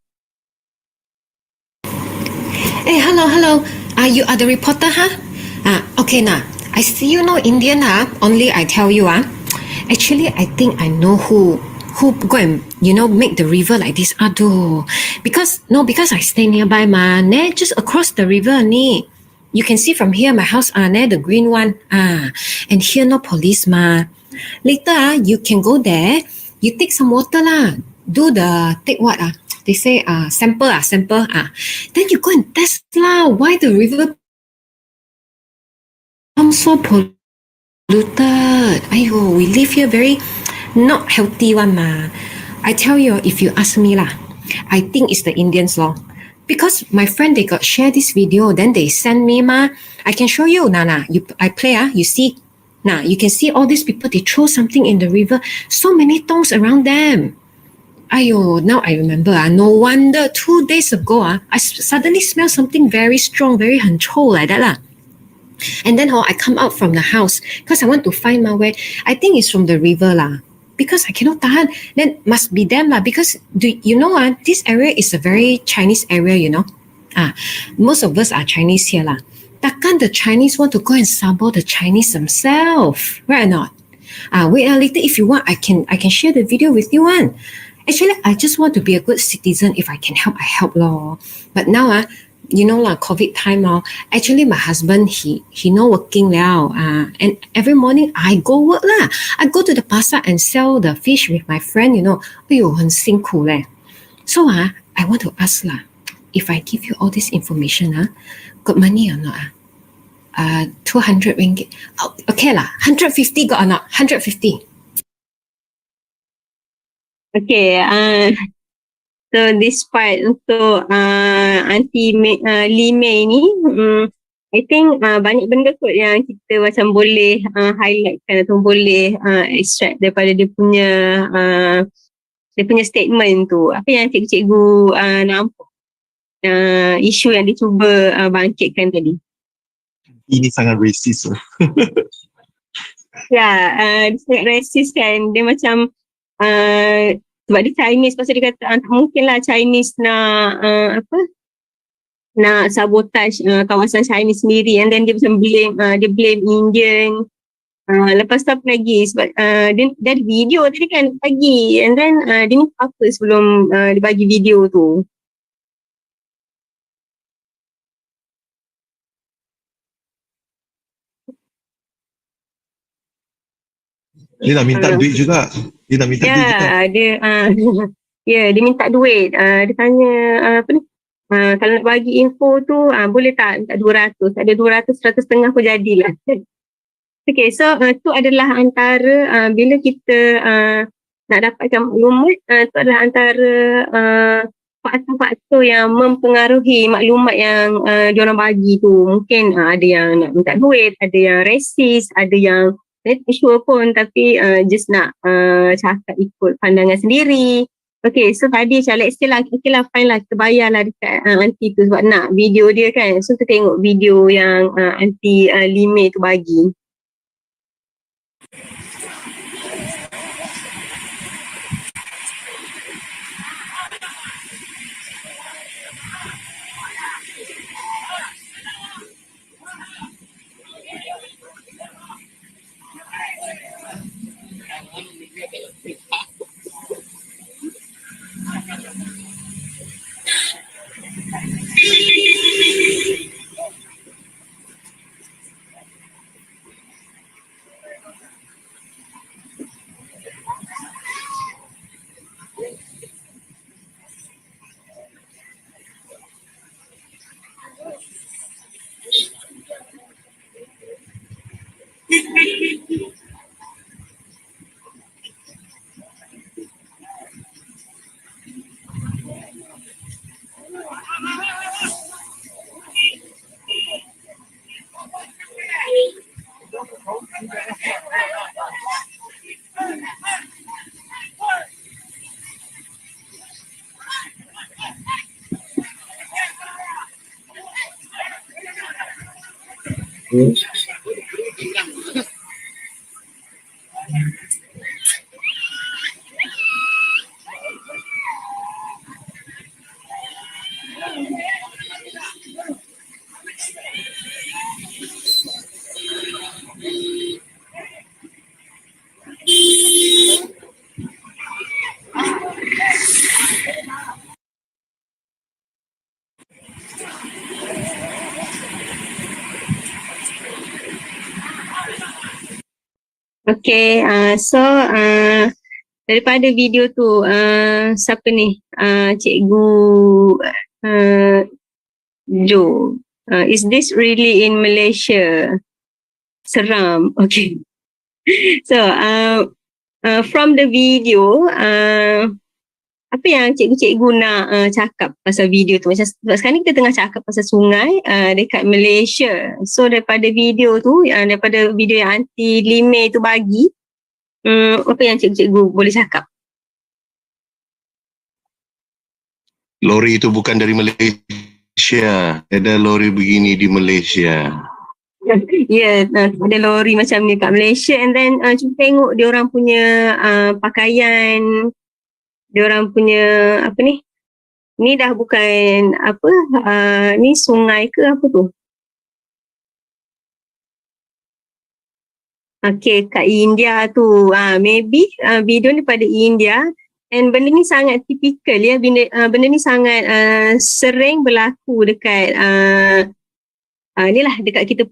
Hey, hello. You are the reporter, huh? Okay, now I see you know Indian, huh? Only I tell you, actually I think I know who go and, you know, make the river like this. Aduh, because I stay nearby, just across the river ni. You can see from here my house, the green one, and here no police, Later, you can go there. You take some water lah. Take what They say sample. Then you go and test lah. Why the river becomes so polluted? Ayo, we live here very not healthy one I tell you, if you ask me lah, I think it's the Indians law. Because my friend, they got share this video, then they send me I can show you, I play you see. Now, you can see all these people, they throw something in the river. So many tongs around them. Ayo, now I remember. No wonder 2 days ago, I suddenly smell something very strong, very 很臭 like that lah. And then I come out from the house because I want to find my way. I think it's from the river lah. because I cannot tahan. Then must be them lah, because this area is a very Chinese area, most of us are Chinese here lah. Takkan the Chinese want to go and sabo the Chinese themselves, right or not? Wait later, if you want, I can share the video with you one. Actually, I just want to be a good citizen. If I can help, I help lor. But now COVID time actually my husband he no working now, and every morning I go work lah. I go to the pasar and sell the fish with my friend, 很辛苦leh. So I want to ask lah, if I give you all this information, got money or not? 200 ringgit. Oh, okay lah, 150 got or not? 150. Okay, so this part untuk Aunty Lee Mei ni, I think banyak benda kot yang kita macam boleh highlightkan atau boleh extract daripada dia punya statement tu. Apa yang cikgu-cikgu nampak isu yang dia cuba bangkitkan tadi. Ini sangat racist. Ya, dia sangat racist kan. Dia macam sebab dia Chinese, pasal dia kata tak mungkin lah Chinese nak sabotage kawasan Chinese sendiri, and then dia macam blame Indian. Lepas tu apa lagi, sebab dia ada video tadi kan pagi, and then dia ni apa sebelum dia bagi video tu. Dia nak minta duit juga. Dia nak minta duit juga. Dia minta duit. Dia tanya kalau nak bagi info tu boleh tak minta 200. Ada 200, 100 setengah pun jadilah. Okay, so tu adalah antara bila kita nak dapatkan maklumat, tu adalah antara faktor-faktor yang mempengaruhi maklumat yang diorang bagi tu. Mungkin ada yang nak minta duit, ada yang racist, ada yang tak sure pun tapi just nak cakap ikut pandangan sendiri. Okay, so tadi macam let's say lah, okay lah, fine lah, kita bayar lah dekat aunty tu sebab nak video dia kan. So kita tengok video yang aunty Lime tu bagi. Okay, so daripada video tu siapa ni? Cikgu Jo. Is this really in Malaysia? Seram. Okay. So from the video, apa yang cikgu-cikgu nak cakap pasal video tu? Macam sekarang ni kita tengah cakap pasal sungai dekat Malaysia. So daripada video tu, daripada video yang Aunty Lime tu bagi, apa yang cikgu-cikgu boleh cakap? Lori itu bukan dari Malaysia. Ada lori begini di Malaysia. Ya, ada lori macam ni kat Malaysia, and then cuba tengok dia orang punya pakaian, dia orang punya apa ni dah bukan apa, ni sungai ke apa tu? Okay, kat India tu, maybe video ni pada India, and benda ni sangat typical ya, benda ni sangat sering berlaku dekat ni lah, dekat kita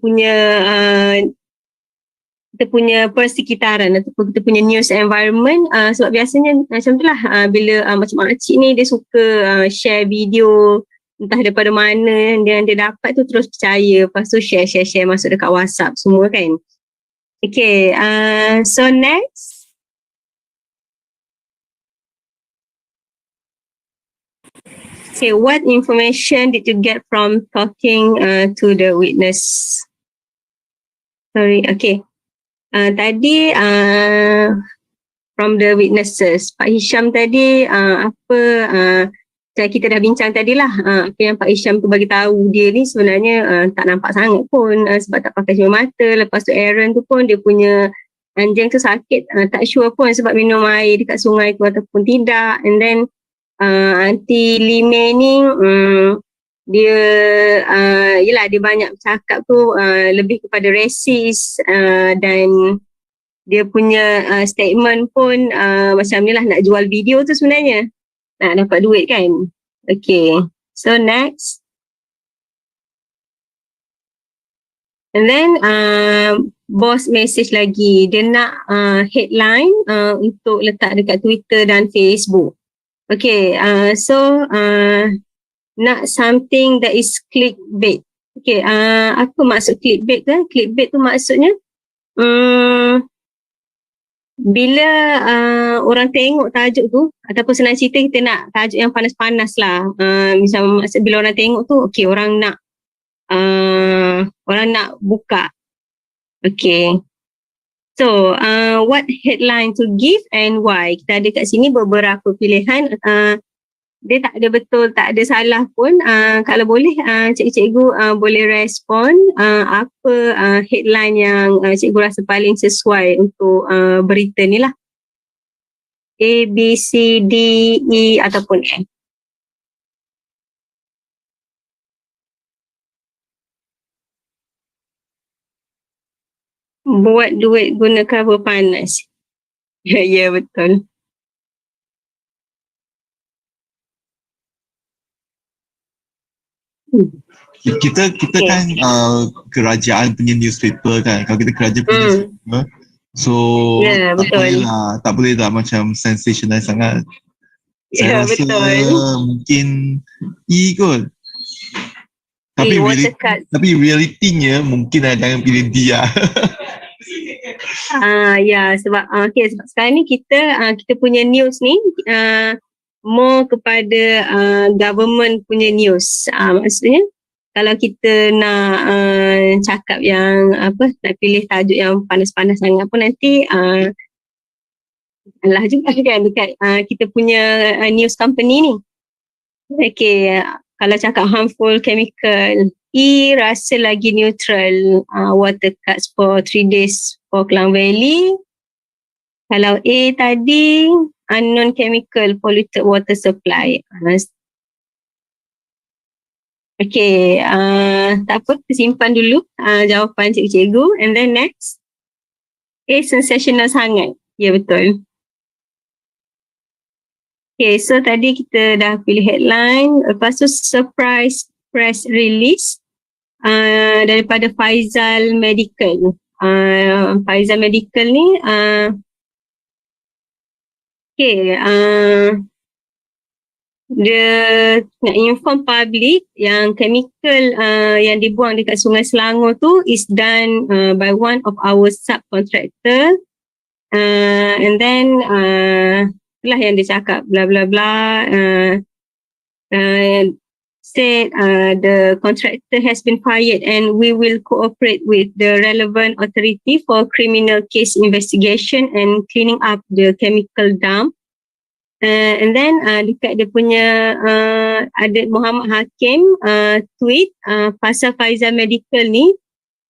punya persekitaran ataupun kita punya news environment, sebab biasanya macam tu lah, bila macam makcik ni dia suka share video entah daripada mana dia dapat tu, terus percaya, lepas tu share masuk dekat WhatsApp semua kan. Okay, so next. Okay, what information did you get from talking to the witness? Sorry, okay. Tadi from the witnesses, Pak Hisham tadi kita dah bincang tadilah, apa yang Pak Hisham tu bagi tahu dia ni sebenarnya tak nampak sangat pun, sebab tak pakai cermin mata. Lepas tu Aaron tu pun dia punya anjing tu sakit, tak sure pun sebab minum air dekat sungai tu ataupun tidak. And then Aunty Lime ni dia yelah, dia banyak cakap tu lebih kepada racist, dan dia punya statement pun macam ni lah, nak jual video tu sebenarnya, nak dapat duit kan. Okay, so next. And then boss message lagi, dia nak headline untuk letak dekat Twitter dan Facebook. Okay, so nak something that is clickbait. Okay, apa maksud clickbait kan? Clickbait tu maksudnya bila orang tengok tajuk tu, ataupun senang cerita kita nak tajuk yang panas-panas lah, misalnya bila orang tengok tu, okay, orang nak buka. Okay, so what headline to give and why? Kita ada kat sini beberapa pilihan. Dia tak ada betul, tak ada salah pun. Kalau boleh cikgu boleh respon apa headline yang cikgu rasa paling sesuai untuk berita ni lah. A, B, C, D, E ataupun F. Buat duit guna cover panas. Ya, betul. Kita kan kerajaan punya newspaper kan. Kalau kita kerajaan punya newspaper, so tak boleh lah macam sensational sangat. Saya rasa mungkin E kot. Tapi realitinya mungkin jangan pilih dia. Sebab sebab sekarang ni kita punya news ni more kepada government punya news. Maksudnya kalau kita nak cakap yang nak pilih tajuk yang panas-panas sangat pun nanti lah juga kan dekat kita punya news company ni. Okay, kalau cakap harmful chemical, E rasa lagi neutral, water cuts for 3 days for Klang Valley. Kalau A tadi, unknown chemical polluted water supply. Okay, tak apa, kita simpan dulu jawapan cikgu. And then next, A sensational sangat. Ya, betul. Okay, so tadi kita dah pilih headline. Lepas tu surprise press release daripada Faizal Medical. Faizal Medical ni dia nak inform public yang chemical yang dibuang dekat Sungai Selangor tu is done by one of our subcontractor, and then itulah yang dia cakap bla bla bla, said the contractor has been fired and we will cooperate with the relevant authority for criminal case investigation and cleaning up the chemical dump. And then dekat dia punya ada Muhammad Hakim tweet pasal Faizal Medical ni,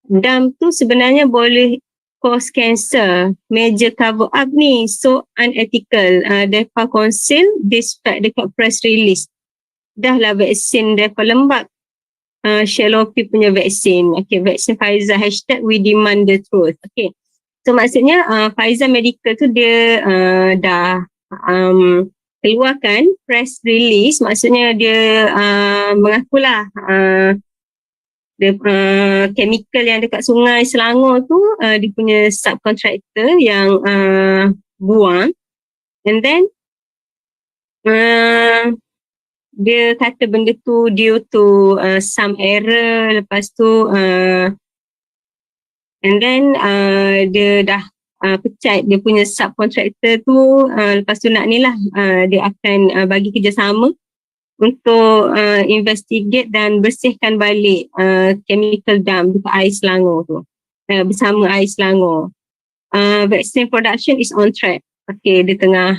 dam tu sebenarnya boleh cause cancer. Major cover up ni so unethical. Mereka conceal this fact dekat press release. Dah lah vaksin mereka lembab. Shalopi punya vaksin. Okay, vaksin Pfizer. #we demand the truth. Okay. So maksudnya Pfizer Medical tu dia dah keluarkan press release. Maksudnya dia mengakulah dia chemical yang dekat sungai Selangor tu dia punya subcontractor yang buang. And then dia kata benda tu due to some error. Lepas tu and then dia dah pecat dia punya subcontractor tu. Lepas tu nak ni lah dia akan bagi kerjasama untuk investigate dan bersihkan balik chemical dump dekat air Selangor tu bersama air Selangor. Vaccine production is on track. Okay, dia tengah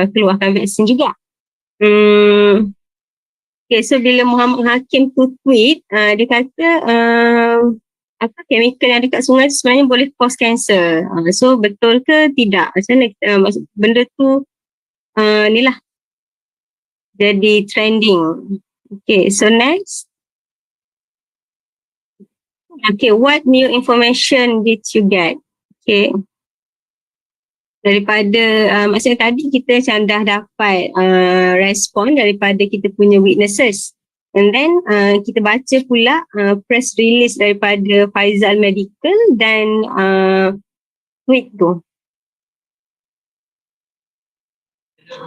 keluarkan vaksin juga. Okay, so bila Muhammad Hakim tu tweet, dia kata chemical yang dekat sungai tu sebenarnya boleh cause cancer. So betul ke tidak? Macam mana benda tu ni lah jadi trending. Okay, so next. Okay, what new information did you get? Okay. Daripada maksudnya tadi kita macam dah dapat respon daripada kita punya witnesses. And then kita baca pula press release daripada Faizal Medical dan tweet tu.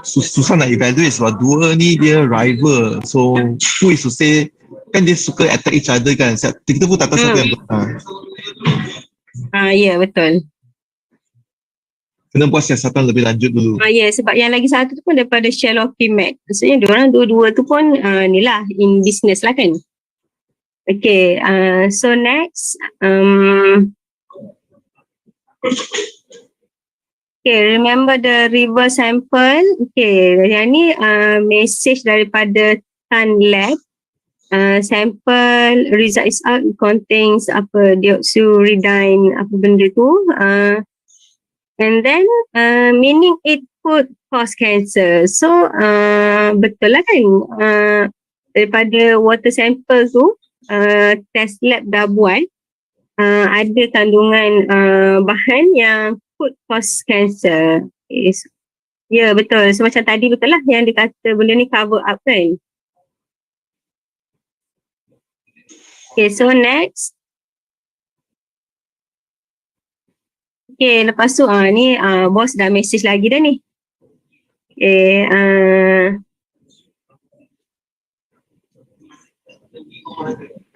Susah nak evaluate sebab dua ni dia rival. So who is to say, kan dia suka attack each other kan. Kita pun tak tahu siapa yang benar. Ya, betul. Kena buat siasatan lebih lanjut dulu. Ya, sebab yang lagi satu tu pun daripada Shalopi Med. Maksudnya diorang dua-dua tu pun ni lah in business lah kan. Okay, so next. Okay, remember the river sample. Okay, yang ni message daripada Tan Lab. Sample result is out, contains deoxyuridine apa benda tu. And then meaning it could cause cancer. So betul lah kan, daripada water sample tu test lab dah buat ada kandungan bahan yang could cause cancer. Ya, betul. So macam tadi betul lah yang dia kata benda ni cover up kan. Okay, so next. Okay, lepas tu ni bos dah message lagi dah ni. Okay,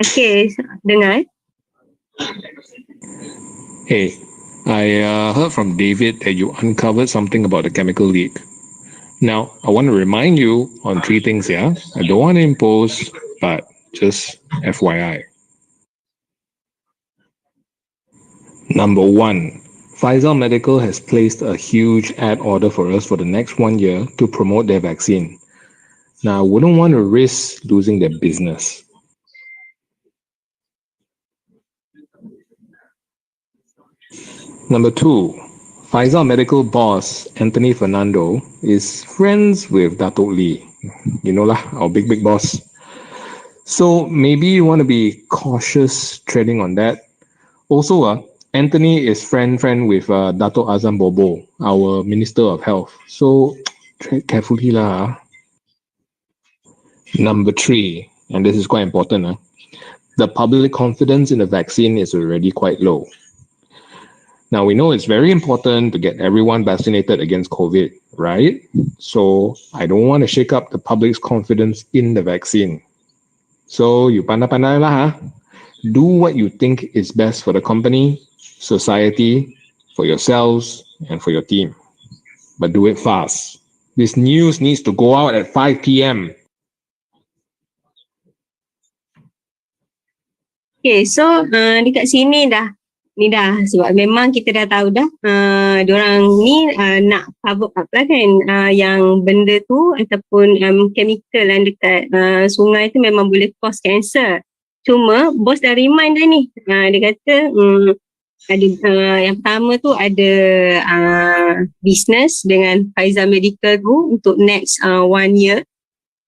okay, dengar. Hey, I heard from David that you uncovered something about the chemical leak. Now, I want to remind you on 3 things, yeah? I don't want to impose, but just FYI. Number 1. Faisal Medical has placed a huge ad order for us for the next 1 year to promote their vaccine. Now, I wouldn't want to risk losing their business. Number 2, Faisal Medical boss Anthony Fernando is friends with Datuk Lee. You know lah, our big boss. So maybe you want to be cautious treading on that. Also, Anthony is friend with Dato' Azam Bobo, our Minister of Health. So tread carefully lah. Number 3, and this is quite important. The public confidence in the vaccine is already quite low. Now we know it's very important to get everyone vaccinated against COVID, right? So I don't want to shake up the public's confidence in the vaccine. So you pandai-pandai lah. Do what you think is best for the company, society, for yourselves, and for your team. But do it fast. This news needs to go out at 5 p.m. Okay, so dekat sini dah sebab memang kita dah tahu dah diorang ni nak cover up lah kan yang benda tu ataupun chemical yang dekat sungai tu memang boleh cause cancer. Cuma bos dah remind dah ni. Dia kata ada yang pertama tu ada business dengan Faizal Medical tu untuk next 1 year.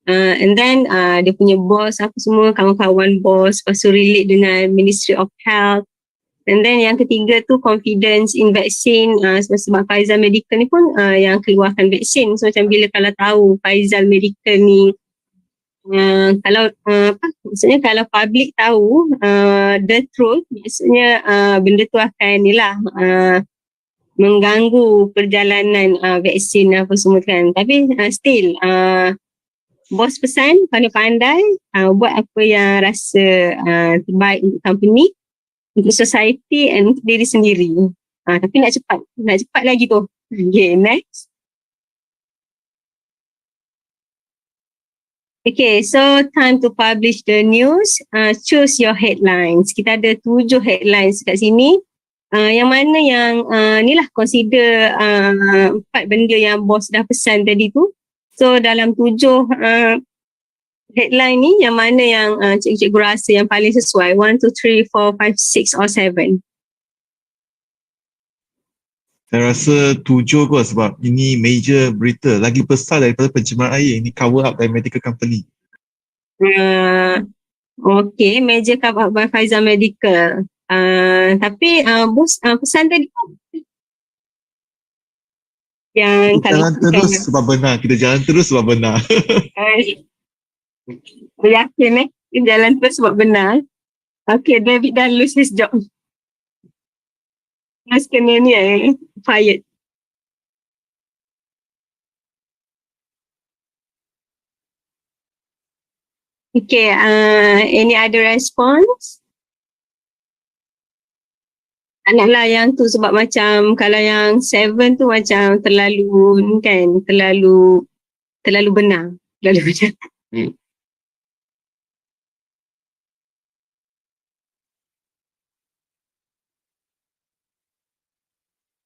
And then dia punya boss apa semua, kawan-kawan bos, lepas tu relate dengan Ministry of Health. And then yang ketiga tu confidence in vaccine, sebab Faizal Medical ni pun yang keluarkan vaksin. So macam bila kalau tahu Faizal Medical ni kalau maksudnya kalau public tahu the truth, maksudnya benda tu akan mengganggu perjalanan vaksin apa semua kan. Tapi still bos pesan pandai-pandai buat apa yang rasa terbaik untuk company, untuk society and untuk diri sendiri. Tapi nak cepat lagi tu. Okay, next. Okay, so time to publish the news. Choose your headlines. Kita ada 7 headlines kat sini. Yang mana yang ni lah consider 4 benda yang bos dah pesan tadi tu. So dalam 7 headline ni yang mana yang cikgu rasa yang paling sesuai? 1, 2, 3, 4, 5, 6 or 7? Saya rasa 7 kot sebab ini major berita. Lagi besar daripada pencemaran air. Ini cover up dari medical company. Okay, major cover up by Faizal Medical. Tapi bos pesan tadi yang kita jalan terus sebab benar. Kita jalan terus sebab benar. Yakin jalan terus sebab benar. Okay, David dah lose his job. Mas kena ni fired. Okay, any other response? Anaklah yang tu sebab macam kalau yang 7 tu macam terlalu kan, terlalu benar. Terlalu benar.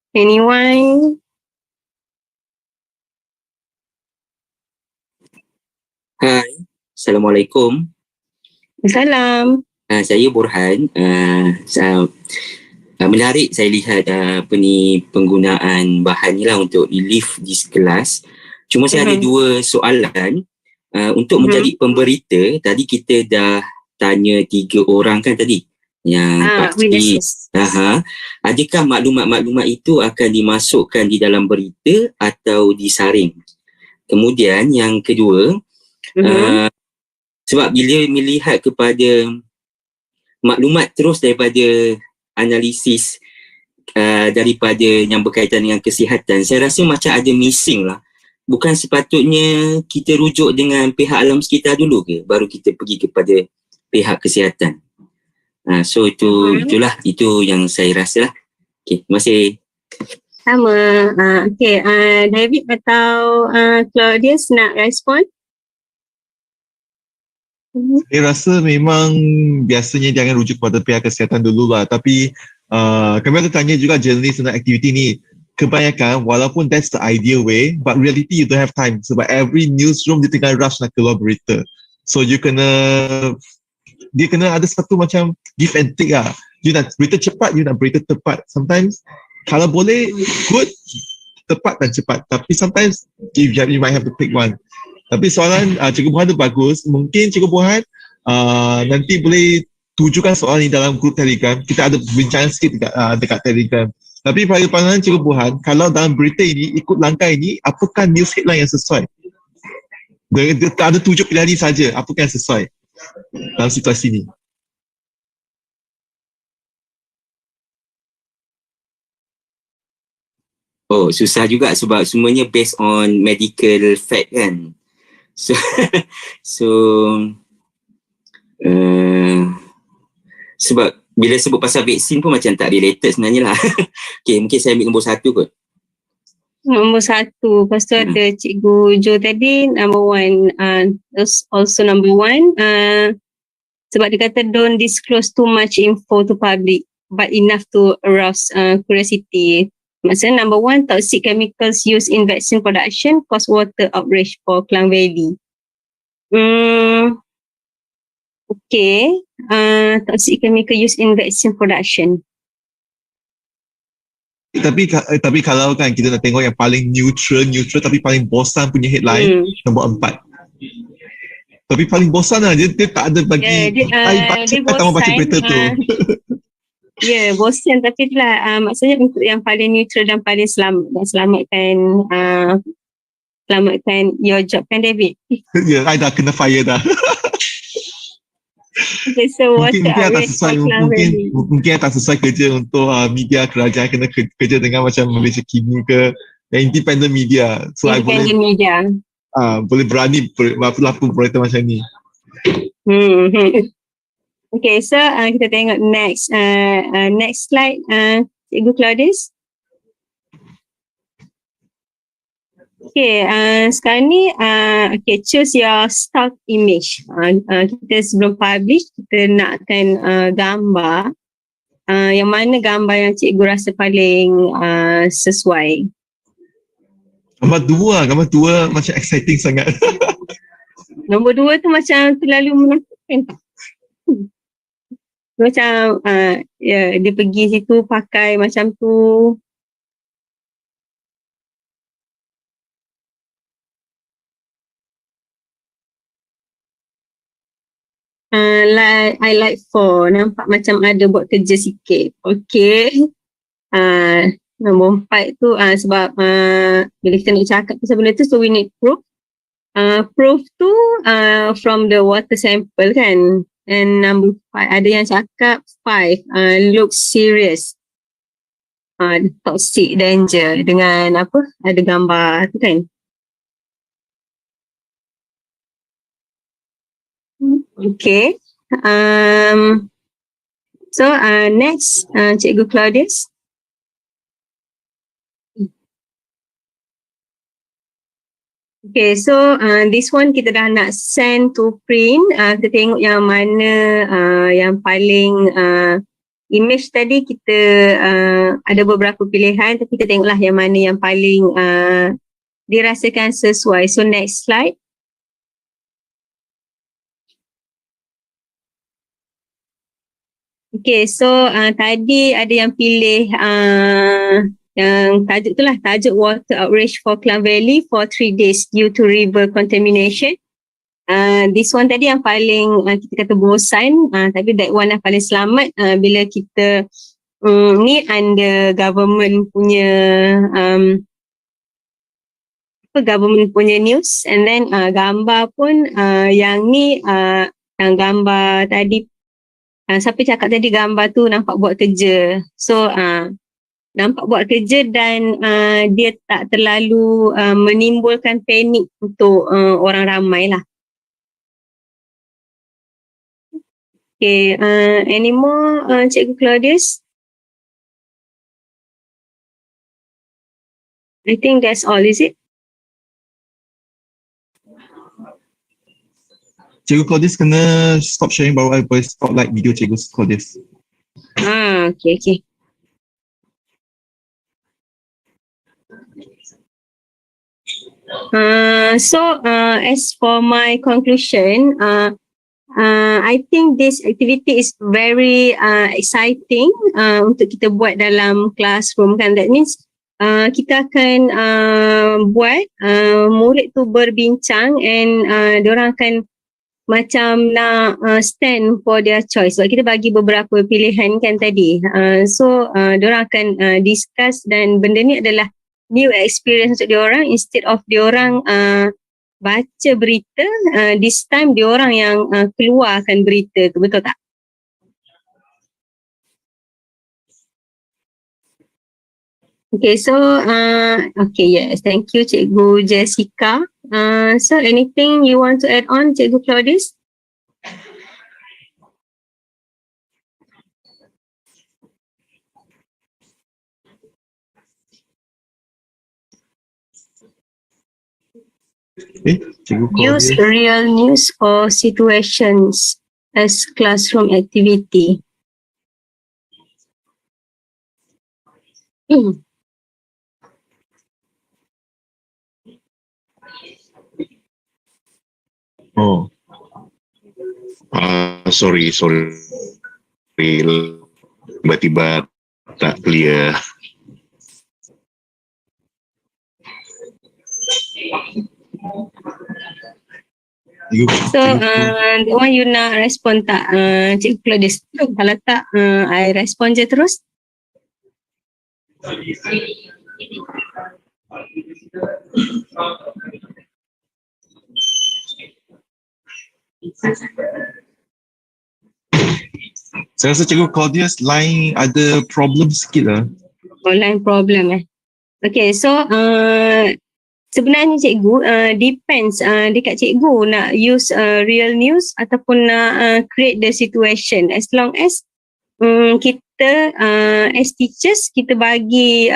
Anyone? Hai, Assalamualaikum. Salam. Saya Burhan. Menarik saya lihat penggunaan bahan ni lah untuk lift this class. Cuma saya ada 2 soalan. Untuk menjadi pemberita, tadi kita dah tanya 3 orang kan tadi yang pasti. Adakah maklumat-maklumat itu akan dimasukkan di dalam berita atau disaring? Kemudian yang kedua, sebab bila melihat kepada maklumat terus daripada analisis daripada yang berkaitan dengan kesihatan, saya rasa macam ada missing lah. Bukan sepatutnya kita rujuk dengan pihak alam sekitar dulu ke, baru kita pergi kepada pihak kesihatan. So itulah yang saya rasa lah. Okay, terima kasih. Sama. Okay, David atau Claudius nak respon? Saya rasa memang biasanya jangan rujuk kepada pihak kesihatan dulu lah. Tapi kami ada tanya juga jurnalis tentang aktiviti ni. Kebanyakan walaupun that's the ideal way, but reality you don't have time. Sebab every newsroom dia tengah rush nak keluar berita. So dia kena ada satu macam give and take lah. You nak berita cepat, you nak berita tepat. Sometimes kalau boleh good, tepat dan cepat. Tapi sometimes you might have to pick one. Tapi soalan Cikgu Burhan tu bagus. Mungkin Cikgu Burhan nanti boleh tujukan soalan ni dalam grup Telegram. Kita ada bincang sikit dekat Telegram. Tapi pada pandangan Cikgu Burhan, kalau dalam berita ini ikut langkah ini, apakah news headline yang sesuai? Ada 7 pilihan ni saja. Apakah yang sesuai dalam situasi ni? Oh, susah juga sebab semuanya based on medical fact kan. Sebab bila sebut pasal vaksin pun macam tak related sebenarnya lah. Okay, mungkin saya ambil nombor 1 kot. Nombor 1. Lepas tu ada Cikgu Jo tadi, number 1. Also number 1. Sebab dia kata don't disclose too much info to public, but enough to arouse curiosity. Maksudnya number 1, toxic chemicals used in vaccine production cause water outrage for Klang Valley. Okay, toxic chemical used in vaccine production. Tapi kalau kan kita nak tengok yang paling neutral tapi paling bosan punya headline, nombor 4. Tapi paling bosan lah, dia tak ada bagi Dia tamu baca bosan. berita tu. Ya, bosan, tapi itulah maksudnya untuk yang paling neutral dan paling selamatkan your job kan, David? Ya, I dah kena fire dah. Okay, so what's the Mungkin tak outrage sesuai, for Klang Valley? mungkin tak sesuai kerja untuk media kerajaan, kena kerja dengan macam Malaysia Kini ke, yang independent media. So Independent media. boleh berani berlaku berita macam ni. Okay, so kita tengok next slide, Cikgu Claudius. Okay, sekarang ni okay, choose your stock image. Kita sebelum publish, kita nakkan gambar. Yang mana gambar yang cikgu rasa paling sesuai? Gambar 2 macam exciting sangat. Nombor 2 tu macam terlalu menakutkan. Macam dia pergi situ pakai macam tu. I like 4. Nampak macam ada buat kerja sikit. Okay. Nombor 4 tu sebab bila kita nak cakap pasal benda tu, so we need proof. Proof tu from the water sample kan. And number 5, ada yang cakap 5 looks serious. Toxic danger dengan apa? Ada gambar tu kan. Okay. So next, Cikgu Claudius. Okay, so this one kita dah nak send to print. Kita tengok yang mana yang paling image tadi kita ada beberapa pilihan, tapi kita tengoklah yang mana yang paling dirasakan sesuai. So next slide. Okay, so tadi ada yang pilih yang tajuk tu lah, tajuk water outrage for Klang Valley for 3 days due to river contamination. This one tadi yang paling kita kata bosan, tapi that one yang paling selamat bila kita ni under government punya government punya news, and then gambar pun yang ni yang gambar tadi, siapa cakap tadi gambar tu nampak buat kerja. So nampak buat kerja dan dia tak terlalu menimbulkan panik untuk orang ramai lah. Okay, any more Cikgu Claudius? I think that's all, is it? Cikgu Claudius kena stop sharing baru I boleh spotlight video Cikgu Claudius. Okay. So as for my conclusion, I think this activity is very exciting untuk kita buat dalam classroom kan. That means kita akan buat murid tu berbincang, and diorang akan macam nak stand for their choice. Sebab kita bagi beberapa pilihan kan tadi. So diorang akan discuss, dan benda ni adalah new experience untuk diorang. Instead of diorang baca berita, this time diorang yang keluarkan berita tu, betul tak? Okay, so okay, yes, thank you Cikgu Jessica. So anything you want to add on, Cikgu Claudius? Use real news or situations as classroom activity. Sorry. Tiba-tiba tak clear. So, Wan you nak respon tak Cikgu Claudius? Kalau tak, I respon je terus. Saya rasa Cikgu Claudius line ada problem sikit lah. Line problem Okay, so sebenarnya cikgu depends dekat cikgu nak use real news ataupun nak create the situation. As long as kita as teachers kita bagi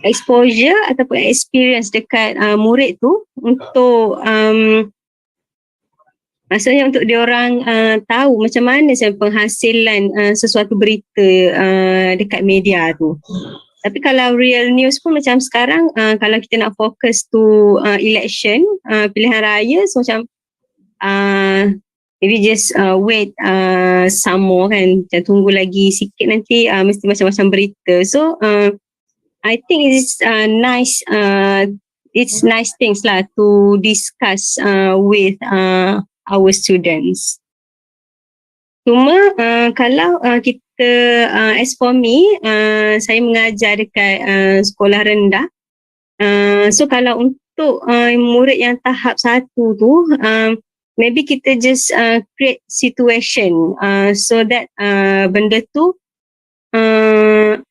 exposure ataupun experience dekat murid tu untuk maksudnya untuk diorang tahu macam mana penghasilan sesuatu berita dekat media tu. Tapi kalau real news pun macam sekarang kalau kita nak fokus to election, pilihan raya, so macam maybe just wait some more kan, macam tunggu lagi sikit nanti mesti macam-macam berita. So I think it's nice things lah to discuss with our students. Cuma kalau kita as for me, saya mengajar dekat sekolah rendah. So kalau untuk murid yang tahap 1 tu, maybe kita just create situation so that benda tu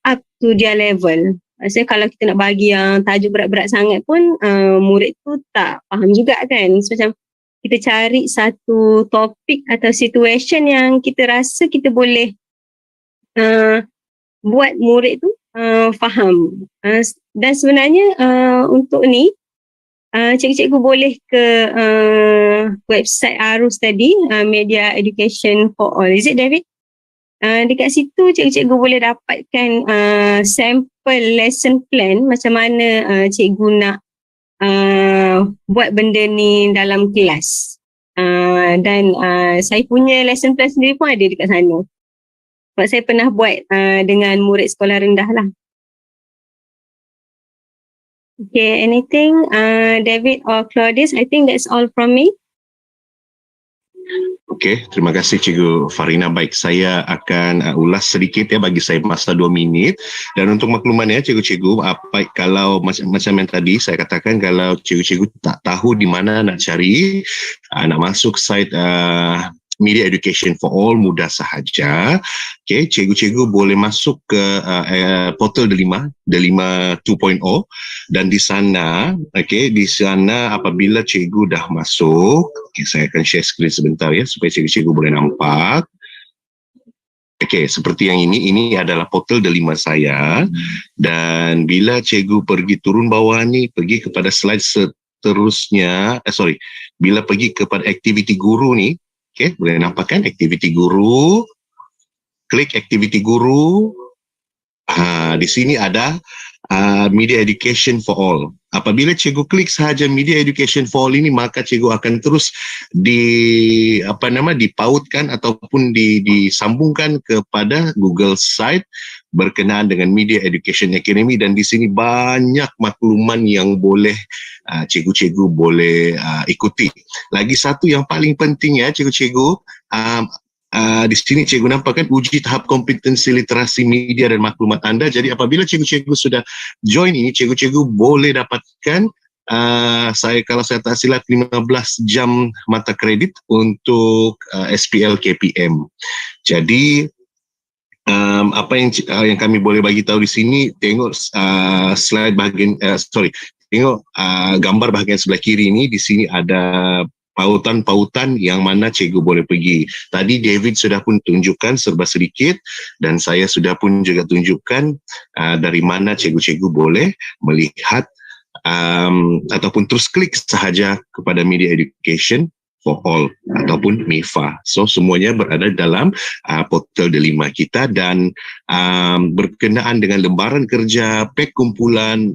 up to their level. Maksudnya kalau kita nak bagi yang tajuk berat-berat sangat pun murid tu tak faham juga kan. So macam kita cari satu topik atau situation yang kita rasa kita boleh buat murid tu faham. Dan sebenarnya untuk ni cikgu-cikgu boleh ke website Arus tadi, Media Education for All. Is it, David? Dekat situ cikgu-cikgu boleh dapatkan sample lesson plan macam mana cikgu nak buat benda ni dalam kelas. Dan saya punya lesson plan sendiri pun ada dekat sana. Sebab saya pernah buat dengan murid sekolah rendah lah. Okay, anything David or Claudius? I think that's all from me. Okey, terima kasih Cikgu Farina. Baik, saya akan ulas sedikit bagi saya masa 2 minit. Dan untuk makluman cikgu-cikgu, kalau macam yang tadi saya katakan, kalau cikgu-cikgu tak tahu di mana nak cari, nak masuk site Media Education for All mudah sahaja. Okay, cikgu-cikgu boleh masuk ke portal Delima 2.0 dan di sana, di sana apabila cikgu dah masuk, saya akan share screen sebentar supaya cikgu-cikgu boleh nampak. Seperti yang ini adalah portal Delima saya, dan bila cikgu pergi turun bawah ni, pergi kepada slide seterusnya, bila pergi kepada aktiviti guru ni, boleh nampak kan aktiviti guru, klik aktiviti guru. Di sini ada Media Education for All. Apabila cikgu klik sahaja Media Education for All ini, maka cikgu akan terus dipautkan ataupun disambungkan kepada Google site berkenaan dengan Media Education Academy, dan di sini banyak makluman yang boleh cikgu-cikgu boleh ikuti. Lagi satu yang paling penting cikgu-cikgu, di sini cikgu nampakkan uji tahap kompetensi literasi media dan maklumat anda. Jadi apabila cikgu-cikgu sudah join ini, cikgu-cikgu boleh dapatkan kalau saya tak silap 15 jam mata kredit untuk SPL KPM. Jadi apa yang kami boleh bagi tahu di sini, tengok slide bahagian tengok gambar bahagian sebelah kiri ini. Di sini ada pautan-pautan yang mana cikgu boleh pergi. Tadi David sudah pun tunjukkan serba sedikit, dan saya sudah pun juga tunjukkan dari mana cikgu-cikgu boleh melihat ataupun terus klik sahaja kepada Media Education for All ataupun MEFA. So semuanya berada dalam portal Delima kita dan berkenaan dengan lembaran kerja, pek kumpulan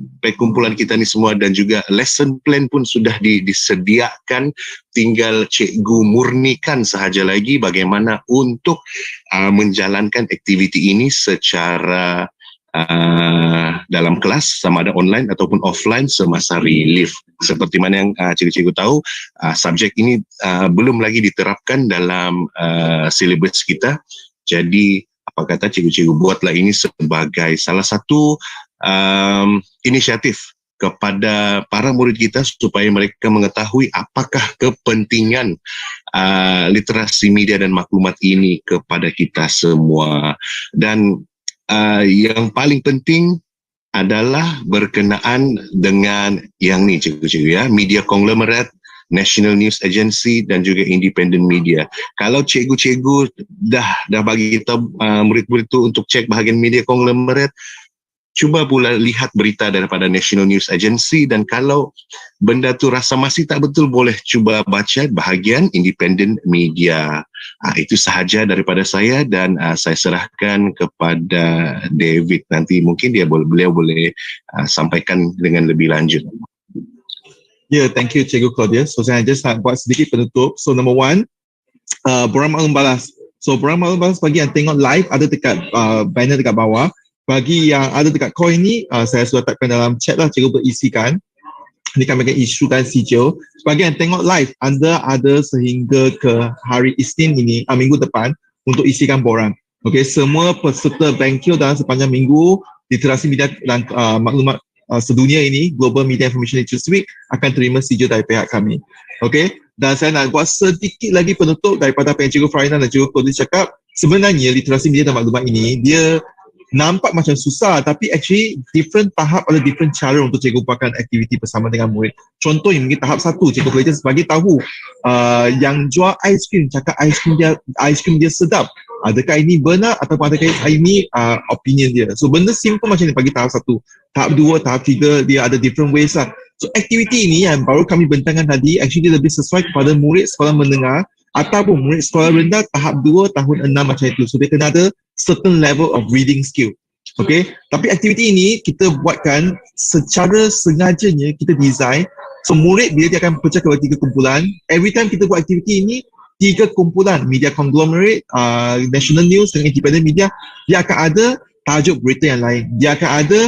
kita ni semua dan juga lesson plan pun sudah disediakan, tinggal cikgu murnikan sahaja lagi bagaimana untuk menjalankan aktiviti ini secara dalam kelas sama ada online ataupun offline semasa relief. Seperti mana yang cikgu-cikgu tahu, subjek ini belum lagi diterapkan dalam silibus kita. Jadi apa kata cikgu-cikgu buatlah ini sebagai salah satu inisiatif kepada para murid kita supaya mereka mengetahui apakah kepentingan literasi media dan maklumat ini kepada kita semua. Dan yang paling penting adalah berkenaan dengan yang ni cikgu-cikgu ya, media conglomerate, National News Agency dan juga independent media. Kalau cikgu-cikgu dah bagi kita murid-murid tu untuk cek bahagian media conglomerate, cuba pula lihat berita daripada National News Agency dan kalau benda tu rasa masih tak betul boleh cuba baca bahagian independent media. Itu sahaja daripada saya dan saya serahkan kepada David. Nanti mungkin beliau boleh sampaikan dengan lebih lanjut. Thank you Cikgu Claudia. So saya just nak buat sedikit penutup. So number one, borang maklum balas. So borang maklum balas bagi yang tengok live ada dekat banner dekat bawah. Bagi yang ada dekat call ini, saya sudah letakkan dalam chat lah, cikgu berisikan. Ini kami akan isukan sijil. Bagi yang tengok live, anda ada sehingga ke hari Isnin ini, minggu depan, untuk isikan borang. Okay, semua peserta bengkel dalam sepanjang minggu, literasi media dan maklumat sedunia ini, Global Media Information Literacy Week, akan terima sijil dari pihak kami. Okay, dan saya nak buat sedikit lagi penutup daripada apa yang Cikgu Peranan dan Cikgu Claudia cakap. Sebenarnya literasi media dan maklumat ini, dia nampak macam susah tapi actually different tahap ada different cara untuk cikgu buatkan aktiviti bersama dengan murid. Contohnya mungkin tahap 1 cikgu boleh just bagi tahu yang jual aiskrim cakap aiskrim dia sedap. Adakah ini benar ataupun adakah ini opinion dia. So benda simple macam ni bagi tahap 1. Tahap 2, tahap 3 dia ada different ways lah. So aktiviti ini yang baru kami bentangkan tadi actually dia lebih sesuai kepada murid sekolah menengah ataupun murid sekolah rendah tahap 2 tahun 6 macam itu. So dia kena ada certain level of reading skill. Okay, tapi aktiviti ini kita buatkan secara sengajanya kita design. So murid bila dia akan pecah kepada 3 kumpulan, every time kita buat aktiviti ini 3 kumpulan, media conglomerate, national news dan independent media, dia akan ada tajuk berita yang lain. Dia akan ada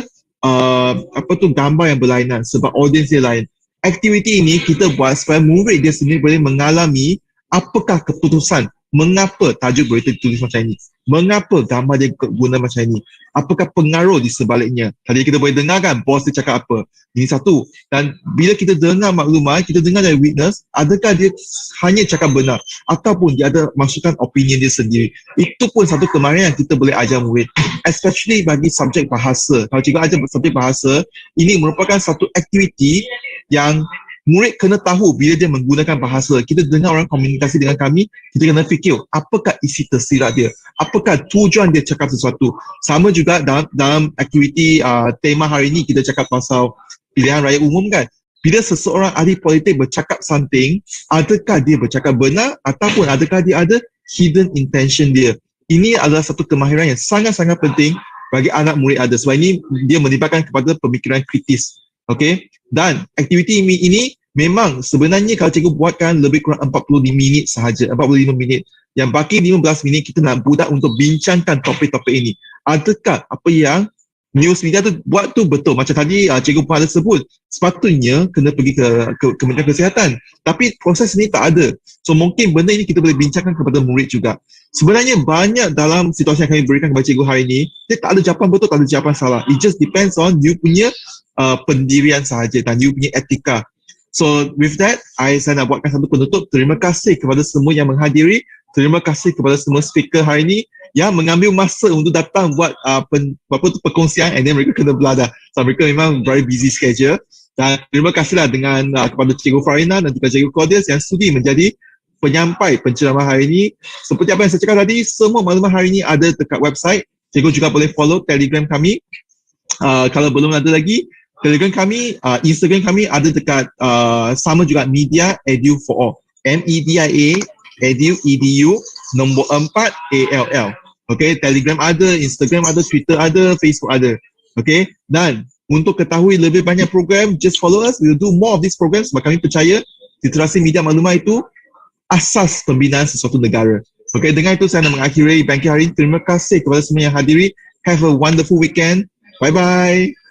gambar yang berlainan sebab audience dia lain. Aktiviti ini kita buat supaya murid dia sendiri boleh mengalami apakah keputusan, mengapa tajuk berita ditulis macam ini, mengapa gambar dia guna macam ini, apakah pengaruh di sebaliknya. Tadi kita boleh dengarkan bos dia cakap apa. Ini satu. Dan bila kita dengar maklumat, kita dengar dari witness, adakah dia hanya cakap benar ataupun dia ada masukan opinion dia sendiri. Itu pun satu kemahiran yang kita boleh ajar murid, especially bagi subjek bahasa. Kalau cikgu ajar subjek bahasa, ini merupakan satu aktiviti yang murid kena tahu bila dia menggunakan bahasa. Kita dengar orang komunikasi dengan kami, kita kena fikir apakah isi tersirat dia, apakah tujuan dia cakap sesuatu. Sama juga dalam aktiviti tema hari ini kita cakap pasal pilihan raya umum kan. Bila seseorang ahli politik bercakap something, adakah dia bercakap benar ataupun adakah dia ada hidden intention dia. Ini adalah satu kemahiran yang sangat-sangat penting bagi anak murid ada. Sebab ini dia melibatkan kepada pemikiran kritis. Okay, dan aktiviti ini memang sebenarnya kalau cikgu buatkan lebih kurang 45 minit sahaja, 45 minit. Yang baki 15 minit kita nak budak untuk bincangkan topik-topik ini. Adakah apa yang news media tu buat tu betul? Macam tadi cikgu pun ada sebut, sepatutnya kena pergi ke Kementerian Kesihatan. Tapi proses ini tak ada. So mungkin benda ini kita boleh bincangkan kepada murid juga. Sebenarnya banyak dalam situasi yang kami berikan kepada cikgu hari ini, dia tak ada jawapan betul, tak ada jawapan salah. It just depends on you punya pendirian sahaja dan you punya etika. So with that, saya nak buatkan satu penutup. Terima kasih kepada semua yang menghadiri. Terima kasih kepada semua speaker hari ini yang mengambil masa untuk datang buat perkongsian, and then mereka kena belajar. So mereka memang very busy schedule. Dan terima kasihlah dengan kepada Cikgu Farina dan juga Cikgu Claudia yang sudi menjadi penyampai penceramah hari ini. Seperti apa yang saya cakap tadi, semua maklumat hari ini ada dekat website. Cikgu juga boleh follow Telegram kami. Kalau belum ada lagi, Telegram kami, Instagram kami ada dekat sama juga Media Edu for All. MEDIA, edu, nombor 4, ALL. Okay, Telegram ada, Instagram ada, Twitter ada, Facebook ada. Okay, dan untuk ketahui lebih banyak program, just follow us. We'll do more of these programs sebab kami percaya literasi media maklumat itu asas pembinaan sesuatu negara. Okay, dengan itu saya nak mengakhiri banking hari ini. Terima kasih kepada semua yang hadiri. Have a wonderful weekend. Bye-bye.